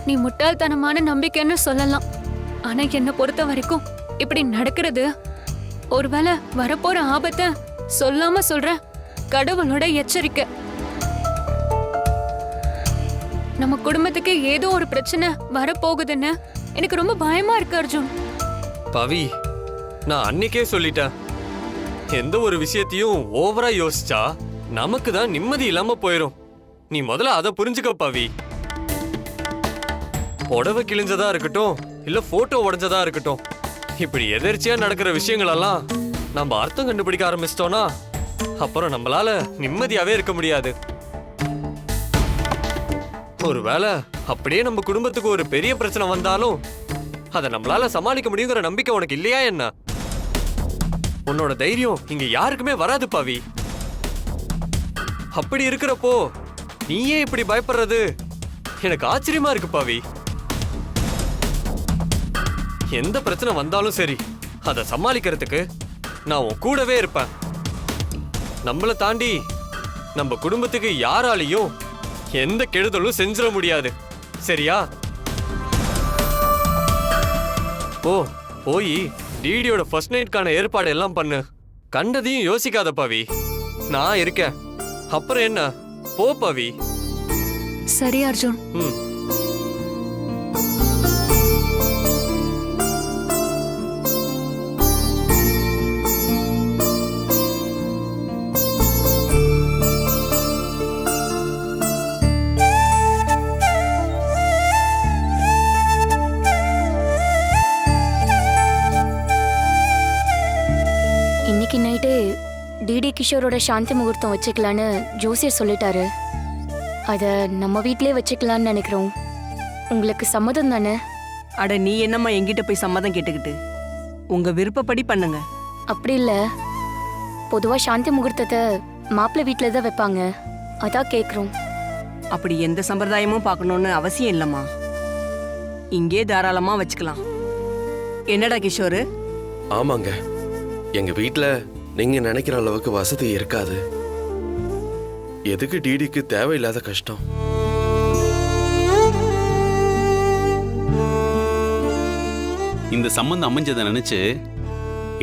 நீ முட்டாள்தனமான நம்பிக்கைன்னு சொல்லலாம், ஆனா என்ன பொறுத்த வரைக்கும் இப்படி நடக்கிறது ஒருவேளை வரப்போற ஆபத்தை சொல்லாம சொல்ற கடவுளோட எச்சரிக்கை. நம்ம குடும்பத்துக்கு ஏதோ ஒரு பிரச்சனை வரப்போகுதுன்னு எனக்கு ரொம்ப பயமா இருக்கு அர்ஜுன். பவி, நான் அன்னைக்கே சொல்லிட்டேன், எந்த ஒரு விஷயத்தையும் ஓவரா யோசிச்சா நமக்கு தான் நிம்மதி இல்லாம போயிரும். நீ முதல்ல அதை புரிஞ்சுக்க பவி. புடவை கிழிஞ்சதா இருக்கட்டும், இல்ல போட்டோ உடைஞ்சதா இருக்கட்டும், இப்படி எதிர்ச்சியா நடக்கிற விஷயங்கள் எல்லாம் நம்ம அர்த்தம் கண்டுபிடிக்க ஆரம்பிச்சிட்டோம்னா அப்புறம் நம்மளால நிம்மதியாவே இருக்க முடியாது. ஒருவேளை அப்படியே நம்ம குடும்பத்துக்கு ஒரு பெரிய பிரச்சனை வந்தாலும் அதை நம்மளால சமாளிக்க முடியுங்கிற நம்பிக்கை உனக்கு இல்லையா என்ன? உன்னோட தைரியம் இங்க யாருக்குமே வராது பவி. அப்படி இருக்கிறப்போ நீயே இப்படி பயப்படுறது எனக்கு ஆச்சரியமா இருக்கு பாவி. எந்த பிரச்சனை வந்தாலும் சரி அதை சமாளிக்கிறதுக்கு நான் உன் கூடவே இருப்பேன். நம்மளை தாண்டி நம்ம குடும்பத்துக்கு யாராலையும் எந்த கெடுதலும் செஞ்சிட முடியாது. சரியா? போய் டிடியோட ஃபர்ஸ்ட் நைட்கான ஏற்பாடு எல்லாம் பண்ணு. கண்டதையும் யோசிக்காத பாவி, நான் இருக்கேன். அப்புறம் என்ன, போ பாவி. சரி அர்ஜுன். இன்னைக்கு நைட்டு டிடி கிஷோரோட சாந்தி முகூர்த்தம் வச்சுக்கலான்னு ஜோசியர் சொல்லிட்டாரு. அதை நம்ம வீட்டிலே வச்சுக்கலான்னு நினைக்கிறோம். உங்களுக்கு சம்மதம் தானே? அட நீ என்னம்மா எங்கிட்ட போய் சம்மதம் கேட்டுக்கிட்டு? உங்க விருப்பப்படி பண்ணுங்க. அப்படி இல்லை, பொதுவாக சாந்தி முகூர்த்தத்தை மாப்பிள்ளை வீட்டில் தான் வைப்பாங்க. அதான் கேட்குறோம். அப்படி எந்த சம்பிரதாயமும் பார்க்கணும்னு அவசியம் இல்லைம்மா. இங்கே தாராளமா வச்சுக்கலாம். என்னடா கிஷோரு? ஆமாங்க, எங்க வீட்ல நீங்க நினைக்கிற அளவுக்கு வசதி இருக்காது. எதுக்கு டிடிக்கு தேவையில்லாத கஷ்டம்? இந்த சம்பந்தம் அமைஞ்சதை நினைச்சு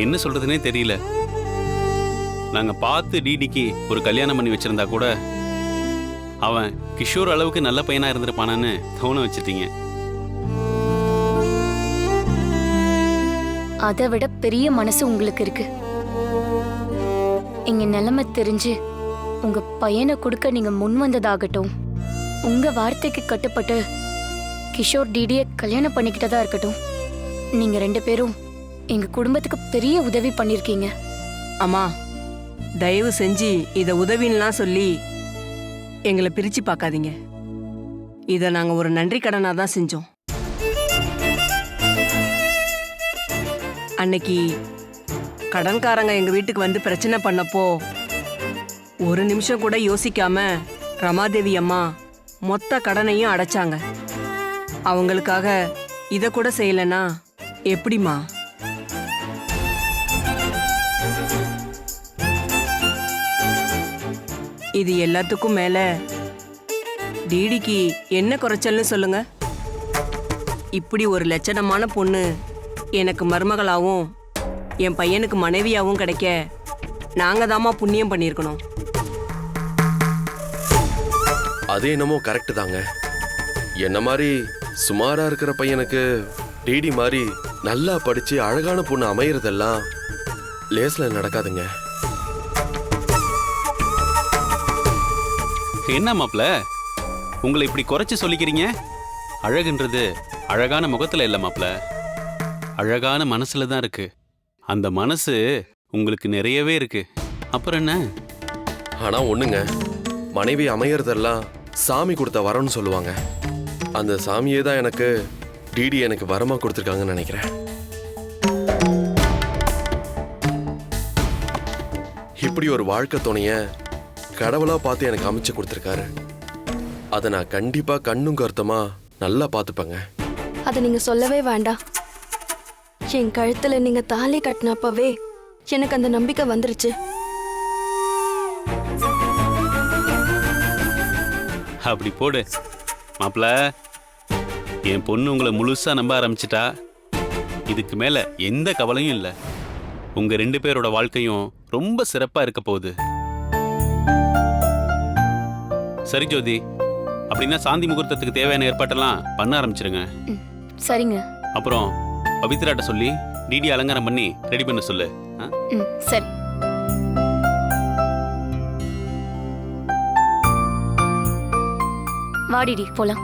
என்ன சொல்றதுனே தெரியல. நாங்க பார்த்து டிடிக்கு ஒரு கல்யாணம் பண்ணி வச்சிருந்தா கூட அவன் கிஷோர் அளவுக்கு நல்ல பையனா இருந்திருப்பானான்னு தோண வச்சிட்டீங்க. அதை விட பெரிய மனசு உங்களுக்கு இருக்கு. இங்க நிலைமை தெரிஞ்சு உங்க பையனை கொடுக்க நீங்க முன் வந்ததாகட்டும், உங்க வார்த்தைக்கு கட்டுப்பட்டு கிஷோர் டிடியை கல்யாணம் பண்ணிக்கிட்டதா இருக்கட்டும், நீங்க 2 பேரும் எங்க குடும்பத்துக்கு பெரிய உதவி பண்ணிருக்கீங்க. அம்மா, தயவு செஞ்சு இத உதவின்லாம் சொல்லி எங்களை பிரிச்சு பார்க்காதீங்க. இதை நாங்க ஒரு நன்றி கடனா தான் செஞ்சோம். அன்னைக்கு கடன்காரங்க எங்க வீட்டுக்கு வந்து பிரச்சனை பண்ணப்போ ஒரு நிமிஷம் கூட யோசிக்காம ரமாதேவி அம்மா மொத்த கடனையும் அடைச்சாங்க. அவங்களுக்காக இத கூட செய்யலனா எப்படிமா? இது எல்லாத்துக்கும் மேல டிடிக்கு என்ன குறைச்சல்னு சொல்லுங்க? இப்படி ஒரு லட்சணமான பொண்ணு எனக்கு மருமகளாவும் என் பையனுக்கு மனைவியாவும் கிடைக்க நாங்க தாமா புண்ணியம் பண்ணியிருக்கணும். அது என்னமோ கரெக்டு தாங்க. என்ன மாதிரி சுமாரா இருக்கிற பையனுக்கு டிடி மாதிரி நல்லா படிச்சு அழகான பொண்ணு அமையறதெல்லாம் லேஸ்ல நடக்காதுங்க. என்ன மாப்ள, உங்களை இப்படி குறைச்சு சொல்லிக்கிறீங்க? அழகுன்றது அழகான முகத்துல இல்ல மாப்ள, அழகான மனசுல தான் இருக்கு. அந்த மனசு உங்களுக்கு நிறையவே இருக்கு. அப்புறம் என்ன? ஆனா ஒண்ணுங்க, மனைவி அமையறதெல்லாம் சாமி கொடுத்த வரம்னு சொல்லுவாங்க. அந்த சாமியே தான் எனக்கு டிடி எனக்கு வரமா கொடுத்துருக்காங்கன்னு நினைக்கிறேன். இப்படி ஒரு வாழ்க்கை துணைய கடவுளா பார்த்து எனக்கு அமைச்சு கொடுத்துருக்காரு. அதை நான் கண்டிப்பா கண்ணும் கருத்தமா நல்லா பார்த்துப்பேங்க. அதை நீங்க சொல்லவே வேண்டாம். என் கழுத்துல நீங்க தாலி கட்டினப்பவே எனக்கு அந்த நம்பிக்கை வந்துருச்சு. அப்படி போடு மாப்ள. என் பொண்ணு உங்களை முழுசா நம்ப ஆரம்பிச்சிட்டா இதுக்கு மேல எந்த கவலையும் இல்லை. உங்க 2 பேரோட வாழ்க்கையும் ரொம்ப சிறப்பா இருக்க போகுது. சரி ஜோதி, அப்படின்னா சாந்தி முகூர்த்தத்துக்கு தேவையான ஏற்பாட்டெல்லாம் பண்ண ஆரம்பிச்சிருங்க. சரிங்க. அப்புறம் பவித்ராட்ட சொல்லி டிடி அலங்காரம் பண்ணி ரெடி பண்ண சொல்லு. சரி. வாடிடி போலாம்.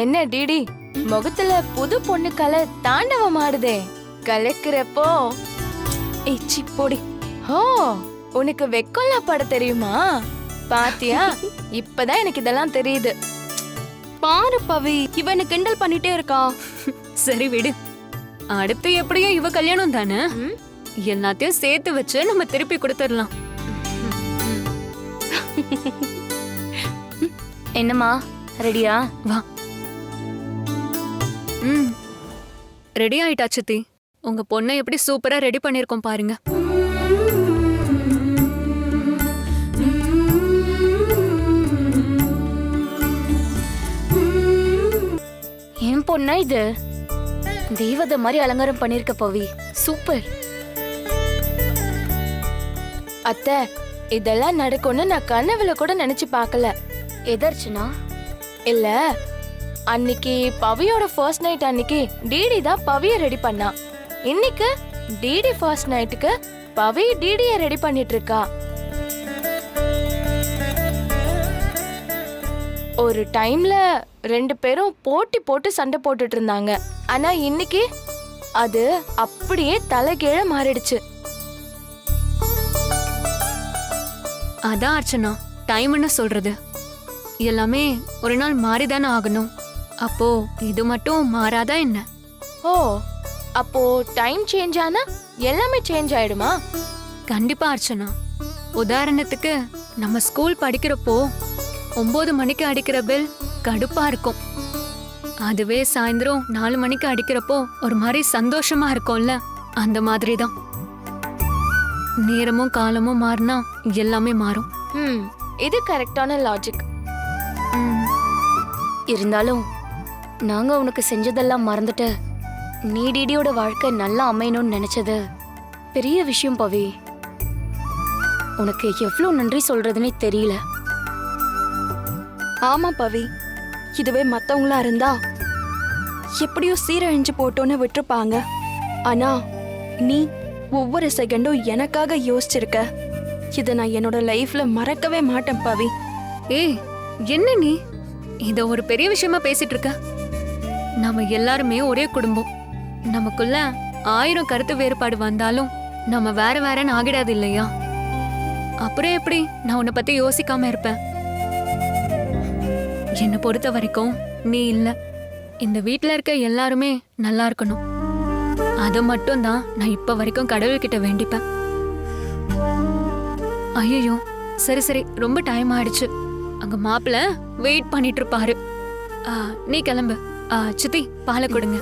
என்ன டிடி, முகத்துல புது பொண்ணு கலை தாண்டவம் ஆடுதே. கலக்கிறப்போ ஏச்சி போடி. ஓ உனக்கு வெக்கம்லாம் பட தெரியுமா? பாத்தியா, இப்பதான் எனக்கு இதெல்லாம் தெரியுது. பாரு பவி, இவனை கிண்டல் பண்ணிட்டே இருக்கா. சரி விடு, அடுத்து எப்படியோ இவ கல்யாணம் தானே, எல்லாத்தையும் சேர்த்து வச்சு நம்ம திருப்பி கொடுத்துடலாம். என்னம்மா, ரெடியா? வா. ரெடி ஆயிட்டா சித்தி. உங்க பொண்ணை எப்படி சூப்பரா ரெடி பண்ணிருக்கோம் பாருங்க. என் பொண்ணா இது? தெய்வத மாதிரி அலங்காரம் பண்ணிருக்க பவி, சூப்பர். அத்தை, இதெல்லாம் நடக்கும்னு நான் கனவுல கூட நினைச்சு பார்க்கல. எதர்ச்சுனா? இல்ல, அன்னைக்கு பவியோட ஃபர்ஸ்ட் நைட் அன்னைக்கு டிடி தான் பவிய ரெடி பண்ணா. இன்னைக்கு டிடி ஃபர்ஸ்ட் நைட்டுக்கு பவி டிடிய ரெடி பண்ணிட்டு இருக்கா. ஒரு டைம்ல 2 பேரும் போட்டி போட்டு சண்டை போட்டுட்டு இருந்தாங்க. ஆனா இன்னைக்கு அது அப்படியே தலைகீழ மாறிடுச்சு. அதான் அர்ச்சனா, டைம்னு சொல்றது எல்லாமே ஒரு நாள் மாறிதானே ஆகணும். அப்போ இது மட்டும் மாறாதா என்ன? ஓ, அப்போ டைம் சேஞ்ச் ஆனா எல்லாமே சேஞ்ச் ஆயிடுமா? கண்டிப்பா அர்ச்சனா. உதாரணத்துக்கு நம்ம ஸ்கூல் படிக்கிறப்போ 9 மணிக்கு அடிக்கிற பெல் கடுப்பா இருக்கும். அதுவே சாயந்தரம் 4 மணிக்கு அடிக்கிறப்போ ஒரு மாதிரி சந்தோஷமா இருக்கும்ல, அந்த மாதிரி தான். நேரமும் காலமும் மாறினா எல்லாமே மாறும். இது கரெக்டான லாஜிக். இருந்தாலும் நாங்க உனக்கு செஞ்சதெல்லாம் மறந்துட்டு நீ டிடியோட வாழ்க்கை நல்லா அமையணும்னு நினைச்சது பெரிய விஷயம் பவி. உனக்கு எவ்வளவு நன்றி சொல்றதுன்னே தெரியல. ஆமா பவி, இதுவே மத்தவங்களா இருந்தா எப்படியோ சீரழிஞ்சு போட்டோன்னு விட்டுருப்பாங்க. ஆனா நீ ஒவ்வொரு செகண்டும் எனக்காக யோசிச்சிருக்க. இதை நான் என்னோட லைஃப்ல மறக்கவே மாட்டேன் பவி. ஏய், என்ன நீ இத ஒரு பெரிய விஷயமா பேசிட்டு இருக்க? நாம எல்லாருமே ஒரே குடும்பம். நமக்குள்ள 1000 கருத்து வேறுபாடு வந்தாலும் நம்ம வேற வேறன்னு ஆகிடாது இல்லையா? அப்புறம் எப்படி நான் உன்னை பத்தி யோசிக்காம இருப்பேன்? என்னை பொறுத்த வரைக்கும் நீ இல்ல, இந்த வீட்ல இருக்க எல்லாருமே நல்லா இருக்கணும். அது மட்டும் தான் நான் இப்ப வரைக்கும் கடவுள்கிட்ட வேண்டிப்பேன். ஐயோ, சரி சரி, ரொம்ப டைம் ஆயிடுச்சு. அங்க மாப்பிள்ள வெயிட் பண்ணிட்டு இருப்பாரு. நீ கிளம்பு. சித்தி, பாலை கொடுங்க.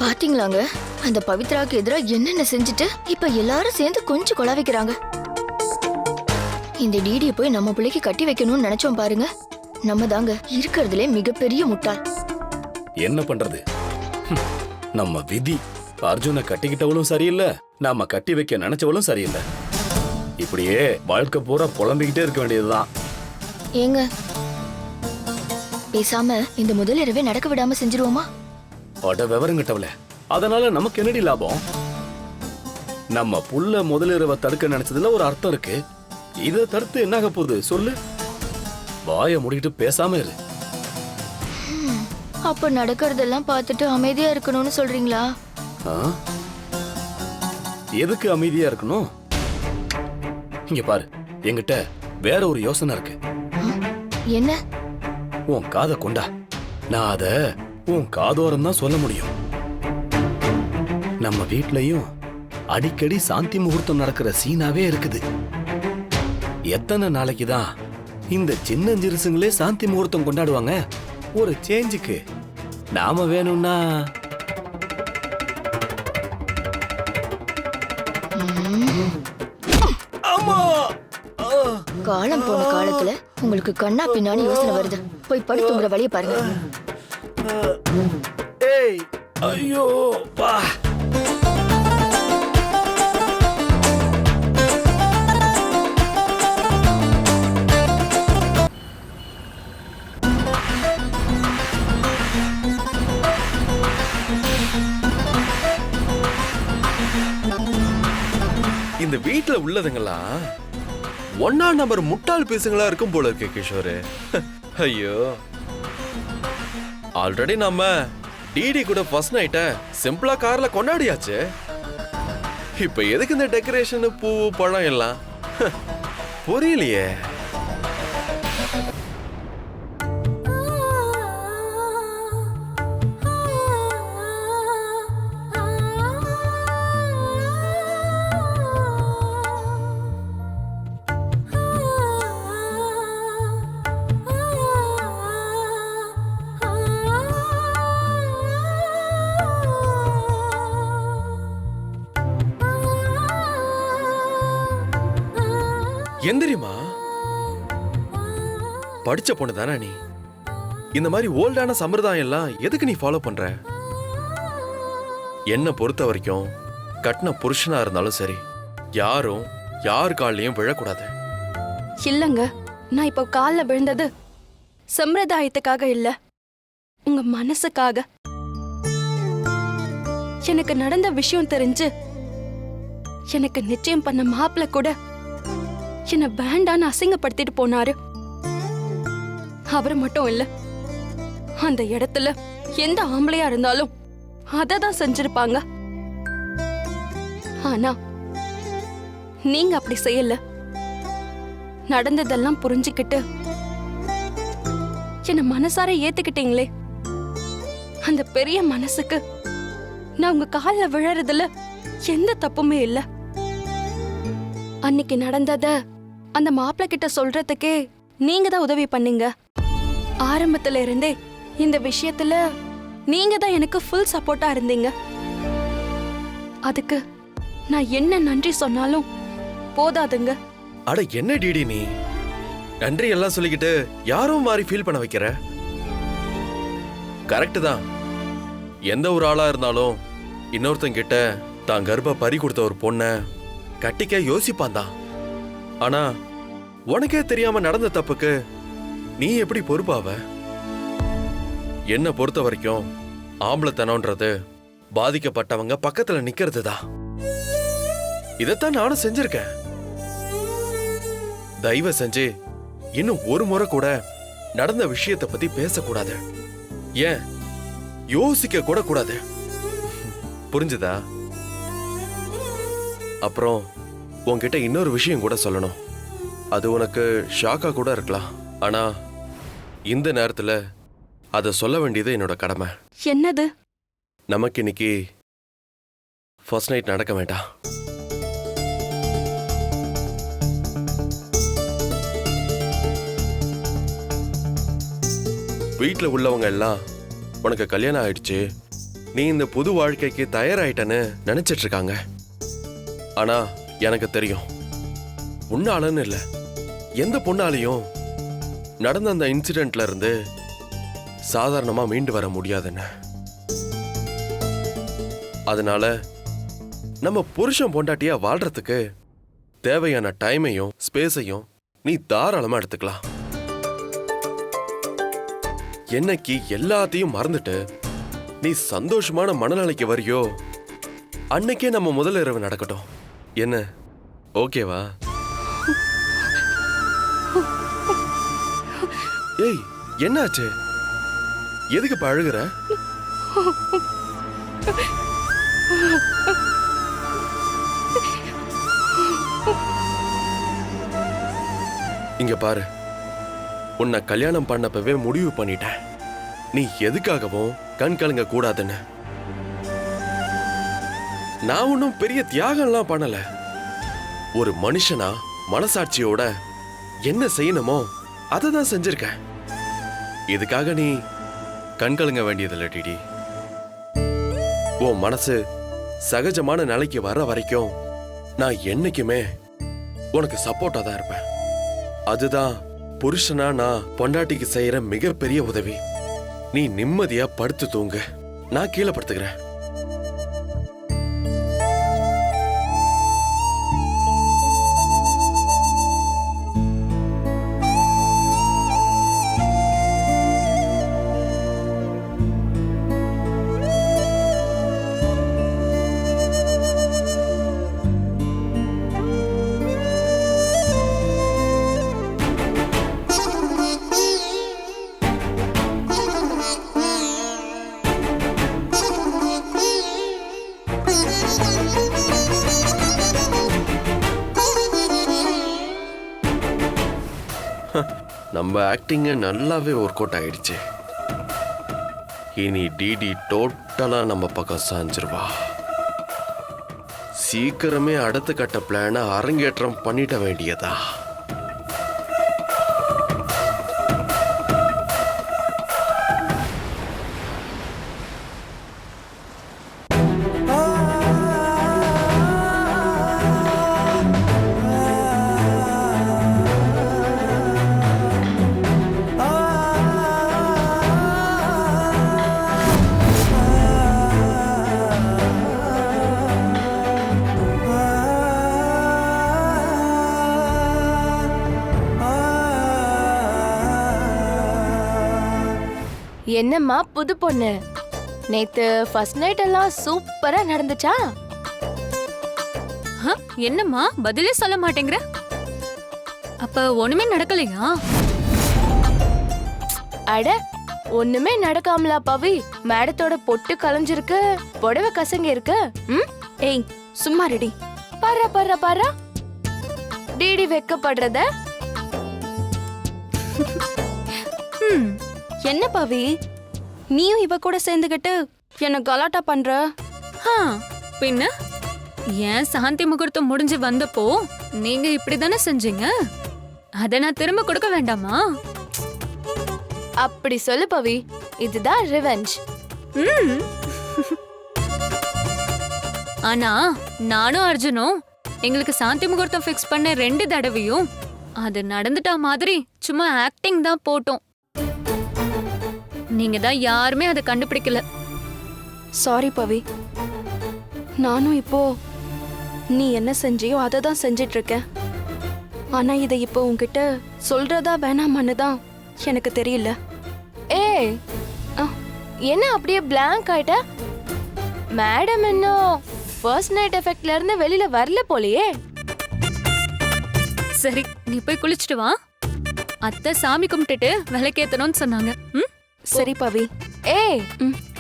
பாத்தீங்களாங்க, அந்த பவித்ராக்கு எதிராக என்னென்ன செஞ்சுட்டு இப்ப எல்லாரும் சேர்ந்து கொஞ்சம் கொலாவிக்கிறாங்க. இந்த டிடியை போய் நம்ம பிள்ளைக்கு கட்டி வைக்கணும்னு நினைச்சோம் பாருங்க, நம்ம தாங்க இருக்கிறதுலே மிகப்பெரிய முட்டாள். என்ன பண்றது, நம்ம விதி. அர்ஜுனை கட்டிக்கிட்டவளும் சரியில்லை, நாம கட்டி வைக்க நினைச்சவளும் சரியில்லை. இப்படியே வாழ்க்கை பூரா புலம்பிக்கிட்டே இருக்க வேண்டியதுதான். ஏங்க, பேசாம இந்த முதல் இரவே நடக்க விடாம செஞ்சிருவோமா? அட விவரங்கிட்டவள, அதனால நமக்கு என்னடி லாபம்? நம்ம புள்ள முதலிரவை தடுக்க நினைச்சதுல ஒரு அர்த்தம் இருக்கு. இதை தடுத்து என்னாக போகுது சொல்லு? வாய முடிக்கிட்டு பேசாம இரு. அப்ப நடக்கிறதெல்லாம் பார்த்துட்டு அமைதியா இருக்கணும்னு சொல்றீங்களா? எதுக்கு அமைதியா இருக்கணும்? இங்க பாரு, என்கிட்ட வேற ஒரு யோசனை இருக்கு. என்ன? உன் காதை கொண்டா, நான் அத உன் காதோரம் தான் சொல்ல முடியும். நம்ம வீட்லயும் அடிக்கடி சாந்தி முகூர்த்தம் நடக்கிற சீனாவே இருக்குது. எத்தனை நாளைக்கு தான் இந்த சின்ன சிறுசுங்களே சாந்தி முகூர்த்தம் கொண்டாடுவாங்க? ஒரு சேஞ்சுக்கு நாம வேணும்னா காலம் போன காலத்துல நேரத்துல உங்களுக்கு கண்ணா பின்னான்னு யோசனை வருது. போய் படுத்துங்கிற வழியை பாருங்க. ஏய் ஐயோ பா. இந்த வீட்ல உள்ளதுங்களா ஒன்னா நம்பர் முட்டாள் பீசுங்களா இருக்கும் போல இருக்கு கிஷோரு. ஐயோ, ஆல்ரெடி நம்ம டிடி கூட ஃபர்ஸ்ட் நைட்ட சிம்பிளா கார்ல கொண்டாடியாச்சு. இப்ப எதுக்கு இந்த டெக்கரேஷன், பூ, பழம் எல்லாம் புரியலையே. எந்திரிமா, படிச்ச பொண்ணு தானே நீ. இந்த மாதிரி ஓல்டான சம்பிரதாயம் எல்லாம் எதுக்கு நீ ஃபாலோ பண்ற? என்ன பொறுத்த வரைக்கும் கட்டின புருஷனா இருந்தாலும் சரி, யாரும் யார் காலையும் விழக்கூடாது. இல்லங்க, நான் இப்போ கால்ல விழுந்தது சம்பிரதாயத்துக்காக இல்ல, உங்க மனசுக்காக. எனக்கு நடந்த விஷயம் தெரிஞ்சு எனக்கு நிச்சயம் பண்ண மாப்பிள்ள கூட என்ன வேண்டான்னு அசிங்கப்படுத்திட்டு போனாரு. அவரு மட்டும் இல்ல, அந்த இடத்துல எந்த ஆம்பளையா இருந்தாலும் அததான் செஞ்சிருப்பாங்க. ஆனா நீங்க அப்படி செய்யல. நடந்ததெல்லாம் புரிஞ்சுக்கிட்டு என்ன மனசார ஏத்துக்கிட்டீங்களே, அந்த பெரிய மனசுக்கு நான் உங்க கால்ல விழறதுல எந்த தப்புமே இல்ல. அன்னைக்கு நடந்தத அந்த மாப்பிள்ள கிட்ட சொல்றதுக்கே நீங்க தான் உதவி பண்ணீங்க. ஆரம்பத்துல இருந்தே இந்த விஷயத்துல நீங்க தான் எனக்கு ஃபுல் சப்போர்ட்டா இருந்தீங்க. அதுக்கு நான் என்ன நன்றி சொன்னாலும் போதாதுங்க. அட என்ன டிடி நீ நன்றி எல்லாம் சொல்லிக்கிட்டு யாரும் மாதிரி ஃபீல் பண்ண வைக்கிற? கரெக்ட் தான். எந்த ஒரு ஆளா இருந்தாலும் இன்னொருத்தன் கிட்ட தான் கர்ப்ப பறி கொடுத்த ஒரு பொண்ண கட்டிக்க யோசிப்பான் தான். ஆனா உனக்கே தெரியாம நடந்த தப்புக்கு நீ எப்படி பொறுப்பாவ? என்ன பொறுத்த வரைக்கும் ஆம்பளத்தனம்ன்றது பாதிக்கப்பட்டவங்க பக்கத்துல நிக்கிறது தான். இதைத்தான் நானும் செஞ்சிருக்கேன். தயவு செஞ்சு இன்னும் ஒரு முறை கூட நடந்த விஷயத்தை பத்தி பேசக்கூடாது. ஏன் யோசிக்க கூட கூடாது. புரிஞ்சுதா? அப்புறம் உன்கிட்ட இன்னொரு விஷயம் கூட சொல்லணும். அது உனக்கு ஷாக்கா கூட இருக்கலாம். ஆனா இந்த நேரத்துல அதை சொல்ல வேண்டியது என்னோட கடமை. என்னது? நமக்கு இன்னைக்கு ஃபர்ஸ்ட் நைட் நடக்க வேண்டாம். வீட்டில் உள்ளவங்க எல்லாம் உனக்கு கல்யாணம் ஆயிடுச்சு, நீ இந்த புது வாழ்க்கைக்கு தயாராயிட்டன்னு நினைச்சிட்டு இருக்காங்க. ஆனா எனக்கு தெரியும், உன்னாலன்னு இல்ல, எந்த பொண்ணாலையும் நடந்த அந்த இன்சிடென்ட்ல இருந்து சாதாரணமா மீண்டு வர முடியாதுன்னு. அதனால நம்ம புருஷன் பொண்டாட்டியா வாழ்றதுக்கு தேவையான டைமையும் ஸ்பேஸையும் நீ தாராளமா எடுத்துக்கலாம். என்னைக்கு எல்லாத்தையும் மறந்துட்டு நீ சந்தோஷமான மனநிலைக்கு வரியோ அன்னைக்கே நம்ம முதல் இரவு நடக்கட்டும். என்ன ஓகேவா? ஏய், என்னாச்சு? எதுக்கு இப்ப அழுகுற? இங்க பாரு, உன்னை கல்யாணம் பண்ணப்பவே முடிவு பண்ணிட்டேன், நீ எதுக்காகவும் கண் கலங்க கூடாதுன்னு. நான் ஒன்னும் பெரிய தியாகம்லாம் பண்ணல. ஒரு மனுஷனா மனசாட்சியோட என்ன செய்யணுமோ அதை தான் செஞ்சிருக்கேன். இதுக்காக நீ கண் கலங்க வேண்டியதில்லை டிடி. உன் மனசு சகஜமான நிலைக்கு வர வரைக்கும் நான் என்னைக்குமே உனக்கு சப்போர்ட்டா தான் இருப்பேன். அதுதான் புருஷனா நான் பொண்டாட்டிக்கு செய்யற மிகப்பெரிய உதவி. நீ நிம்மதியா படுத்து தூங்க, நான் கீழே படுத்துக்கிறேன். நம்ம ஆக்டிங் நல்லாவே ஒர்க் அவுட் ஆயிடுச்சு. இனி டிடி டோட்டலா நம்ம பக்கம் சாஞ்சிருவா. சீக்கிரமே அடுத்த கட்ட பிளான அரங்கேற்றம் பண்ணிட வேண்டியதா. என்னம்மா புது பொண்ணு, நேத்து ஃபர்ஸ்ட் நைட் எல்லாம் சூப்பரா நடந்துச்சா? என்னம்மா பதிலே சொல்ல மாட்டேங்கிற? அப்ப ஒண்ணுமே நடக்கலையா? அட ஒண்ணுமே நடக்காமலா பவி? மேடத்தோட பொட்டு கலைஞ்சிருக்கு, புடவை கசங்கி இருக்கு. ஏய் சும்மா ரெடி. பாரா பாரா பாரா, டிடி வெக்கப்படுறத. என்ன பவி, நீயும் இவ கூட சேர்ந்துகிட்டு என்ன கலாட்டா பண்ற? பின்ன ஏன் சாந்தி முகூர்த்தம் முடிஞ்சு வந்தப்போ நீங்க இப்படிதானே செஞ்சீங்க? அத நான் திரும்ப கொடுக்க வேண்டாமா? அப்படி சொல்லு பவி, இதுதான் ரிவெஞ்ச். ஆனா நானும் அர்ஜுனும் எங்களுக்கு சாந்தி முகூர்த்தம் ஃபிக்ஸ் பண்ண 2 தடவையும் அது நடந்துட்டா மாதிரி சும்மா ஆக்டிங் தான் போட்டோம். நீங்க தான் யாருமே அதை கண்டுபிடிக்கல. சாரி பவி, நானும் இப்போ நீ என்ன செஞ்சியோ அதை தான் செஞ்சிட்டு இருக்கேன். ஆனா இதை இப்போ உன்கிட்ட சொல்றதா வேணாமான்னு தான் எனக்கு தெரியல. ஏய் என்ன அப்படியே பிளாங்க் ஆயிட்ட? மேடம் இன்னும் ஃபர்ஸ்ட் நைட் எஃபெக்ட்ல இருந்து வெளியில வரல போலயே. சரி நீ போய் குளிச்சுட்டு வா. அத்தை சாமி கும்பிட்டுட்டு விளக்கேத்தணும்னு சொன்னாங்க. சரி பவி. ஏய்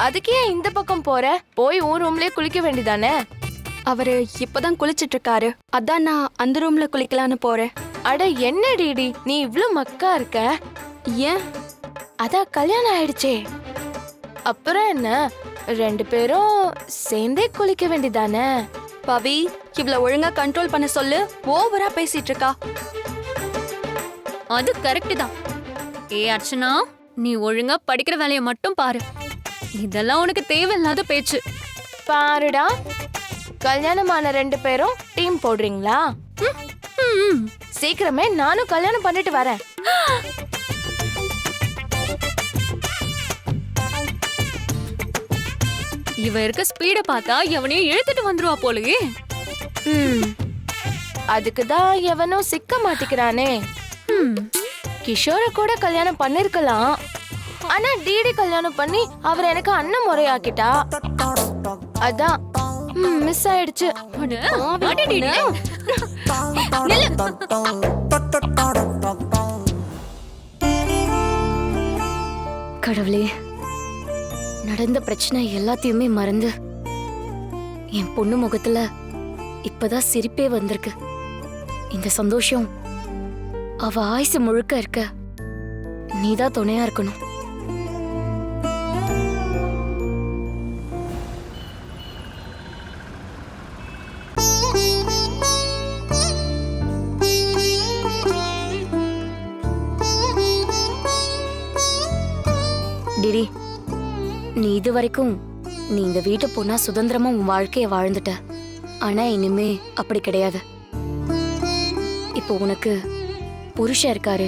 அதுக்கே இந்த பக்கம் போற? போய் உன் ரூம்லயே குளிக்க வேண்டியதானே? அவரு இப்பதான் குளிச்சிட்டு இருக்காரு, அதான் நான் அந்த ரூம்ல குளிக்கலான்னு போறேன். அட என்ன டிடி நீ இவ்ளோ மக்கா இருக்க? ஏன்? அதான் கல்யாணம் ஆயிடுச்சே, அப்புறம் என்ன 2 பேரும் சேர்ந்தே குளிக்க வேண்டியதானே? பவி இவ்ளோ ஒழுங்கா கண்ட்ரோல் பண்ண சொல்லு, ஓவரா பேசிட்டு இருக்கா. அது கரெக்ட் தான். அர்ச்சனா, நீ ஒழுங்கா படிக்கிற வேலையை மட்டும் பாரு. இதெல்லாம் உனக்கு தேவையில்லாத பேச்சு. பாருடா, கல்யாணமான 2 பேரும் டீம் போடுறீங்களா? சீக்கிரமே நானும் கல்யாணம் பண்ணிட்டு வரேன். இவ இருக்க ஸ்பீட பார்த்தா எவனையும் இழுத்துட்டு வந்துருவா போலயே. அதுக்குதான் எவனும் சிக்க மாட்டிக்கிறானே. கிஷோர கூட கல்யாணம் பண்ணிருக்கலாம், ஆனா டிடி கல்யாணம் பண்ணி அவர் எனக்கு அண்ணன் முறையாக்கிட்டா. அதான் மிஸ் ஆயிடுச்சு. கடவுளே, நடந்த பிரச்சனை எல்லாத்தையுமே மறந்து என் பொண்ணு முகத்துல இப்பதான் சிரிப்பே வந்திருக்கு. இந்த சந்தோஷம் அவ ஆயுசு முழுக்க இருக்க நீதான் துணையா இருக்கணும். டிடி, நீ இது வரைக்கும் நீ இந்த வீட்டு பொண்ணா சுதந்திரமா உன் வாழ்க்கைய வாழ்ந்துட்ட. ஆனா இனிமே அப்படி கிடையாது. இப்போ உனக்கு புருஷன் இருக்காரு,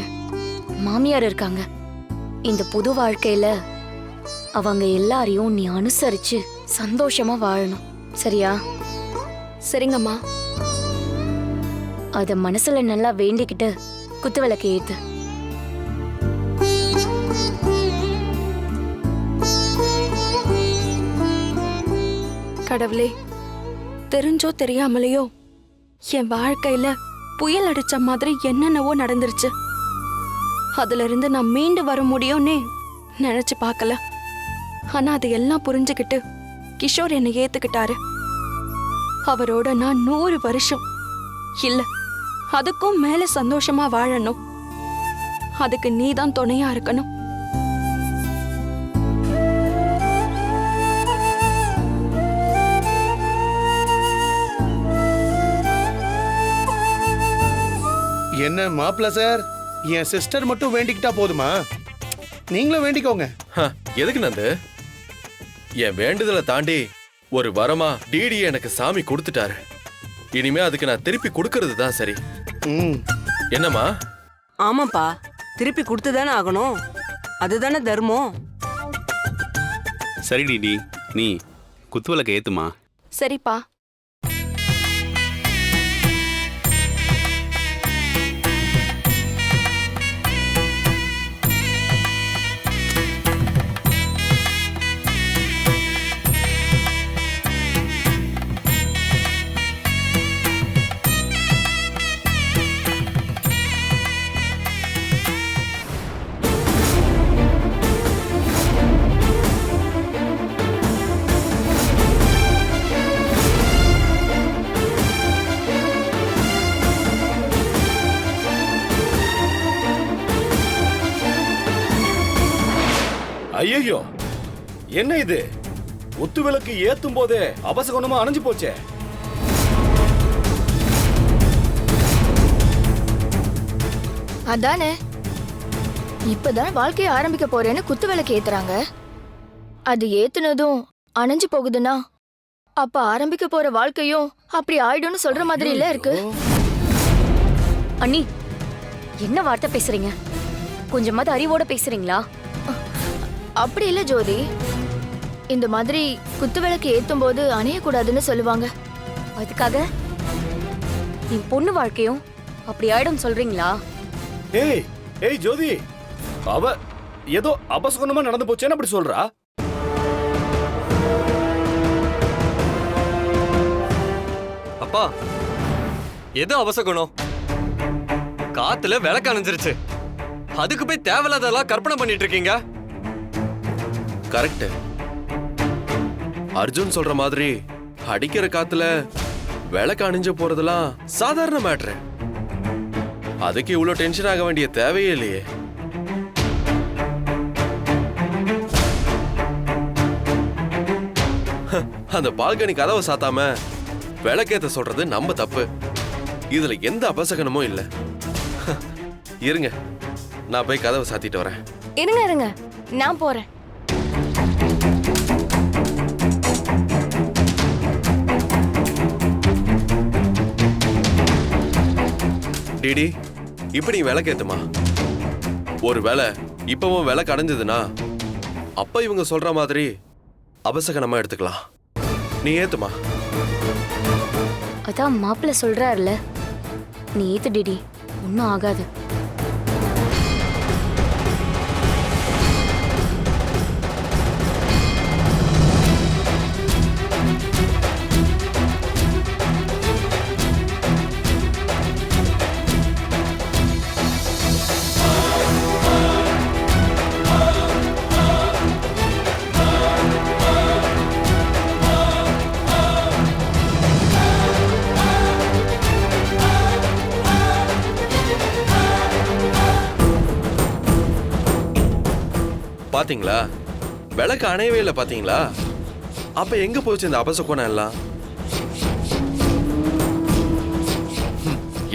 மாமியார் இருக்காங்க. இந்த புது வாழ்க்கையில அவங்க எல்லாரையும் நீ அனுசரிச்சு சந்தோஷமா வாழணும். சரியா? சரிங்கம்மா. அத மனசுல நல்லா வேண்டிக்கிட்டு குத்துவிளக்கு ஏத்து. கடவுளே, தெரிஞ்சோ தெரியாமலையோ என் வாழ்க்கையில புயல் அடிச்ச மாதிரி என்னென்னவோ நடந்துருச்சு. அதுல இருந்து நான் மீண்டு வர முடியும்னே நினைச்சு பார்க்கல. ஆனா அது எல்லாம் புரிஞ்சுக்கிட்டு கிஷோர் என்னை ஏத்துக்கிட்டாரு. அவரோட நான் 100 வருஷம் இல்ல அதுக்கும் மேல சந்தோஷமா வாழணும். அதுக்கு நீதான் துணையா இருக்கணும். என்ன மாப்பிள்ள சார், என் சிஸ்டர் மட்டும் வேண்டிக்கிட்டா போதுமா? நீங்களும் வேண்டிக்கோங்க. எதுக்கு நந்து? என் வேண்டுதலை தாண்டி ஒரு வரமா டிடி எனக்கு சாமி கொடுத்துட்டாரு. இனிமே அதுக்கு நான் திருப்பி கொடுக்கறது தான் சரி. என்னம்மா? ஆமாப்பா, திருப்பி கொடுத்துதானே ஆகணும். அதுதானே தர்மம். சரி டிடி, நீ குத்துவிளக்க ஏத்துமா. சரிப்பா. ஐயோ, என்ன இது? ஒத்து விளக்கு ஏத்தும் போதே அபசகுணமா அணைஞ்சு போச்சே. அதானே, இப்பதான் வாழ்க்கைய ஆரம்பிக்க போறேன்னு குத்து விளக்கு ஏத்துறாங்க. அது ஏத்துனதும் அணைஞ்சு போகுதுன்னா அப்ப ஆரம்பிக்க போற வாழ்க்கையும் அப்படி ஆயிடும்னு சொல்ற மாதிரி இல்ல இருக்கு. அண்ணி, என்ன வார்த்தை பேசுறீங்க? கொஞ்சமாவது அறிவோட பேசுறீங்களா? அப்படி இல்ல ஜோதி, இந்த மாதிரி குத்து விளக்கு ஏத்தும் போது அணையக்கூடாதுன்னு சொல்லுவாங்க. அதுக்காக என் பொண்ணு வாழ்க்கையும் அப்படி ஆயிடும் சொல்றீங்களா? ஏய் ஏய் ஜோதி, அவ ஏதோ அபசகுணமா நடந்து போச்சேன்னு அப்படி சொல்றா. அப்பா, எது அவசகுணம்? காத்துல விளக்கு அணைஞ்சிருச்சு, அதுக்கு போய் தேவையில்லாதெல்லாம் கற்பனை பண்ணிட்டு இருக்கீங்க. கரெக்ட். அர்ஜுன் சொல்ற மாதிரி அடிக்கிற காத்துல விளக்கு அணிஞ்சு போறதெல்லாம் சாதாரண மேட்ரு. அதுக்கு இவ்வளவு டென்ஷன் ஆக வேண்டிய தேவையே இல்லையே. அந்த பால்கனி கதவை சாத்தாம விளக்கேத்த சொல்றது நம்ம தப்பு. இதுல எந்த அபசகனமும் இல்ல. இருங்க, நான் போய் கதவை சாத்திட்டு வரேன். இருங்க இருங்க, நான் போறேன். டிடி, இப்படி விளக்கேத்துமா. ஒரு வேளை இப்பவும் விளக்கு அடைஞ்சதுன்னா அப்ப இவங்க சொல்ற மாதிரி அபசகனமா எடுத்துக்கலாம். நீ ஏத்துமா. அதான் மாப்பிள்ள சொல்றாருல, நீ ஏத்து டிடி, ஒன்னும் ஆகாது. பாத்தீங்களா, விளக்கு அணையவே இல்லை. பாத்தீங்களா, அப்ப எங்க போச்சு இந்த அபசகுணம் எல்லாம்?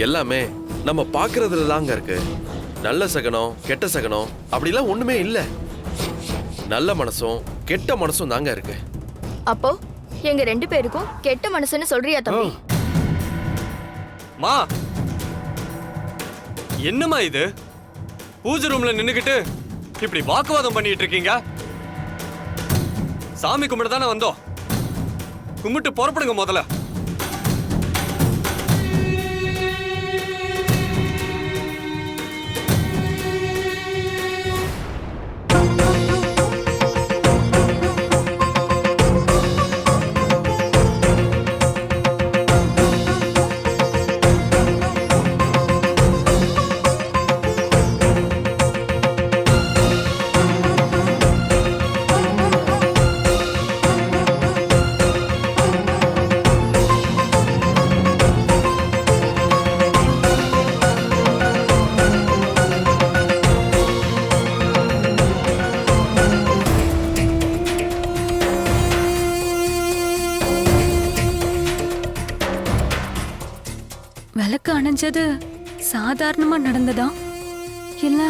எல்லாமே நம்ம பாக்குறதுல தாங்க இருக்கு. நல்ல சகனம் கெட்ட சகனம் அப்படிலாம் ஒண்ணுமே இல்ல. நல்ல மனசும் கெட்ட மனசும் தாங்க இருக்கு. அப்போ எங்க 2 பேருக்கும் கெட்ட மனசுன்னு சொல்றியா தம்பி? மா, என்னம்மா இது? பூஜை ரூம்ல நின்னுக்கிட்டு இப்படி வாக்குவாதம் பண்ணிட்டு இருக்கீங்க? சாமி கும்பிட தானே வந்தோம். கும்பிட்டு புறப்படுங்க முதல்ல. விளக்கு அணைஞ்சது சாதாரணமா நடந்ததா இல்ல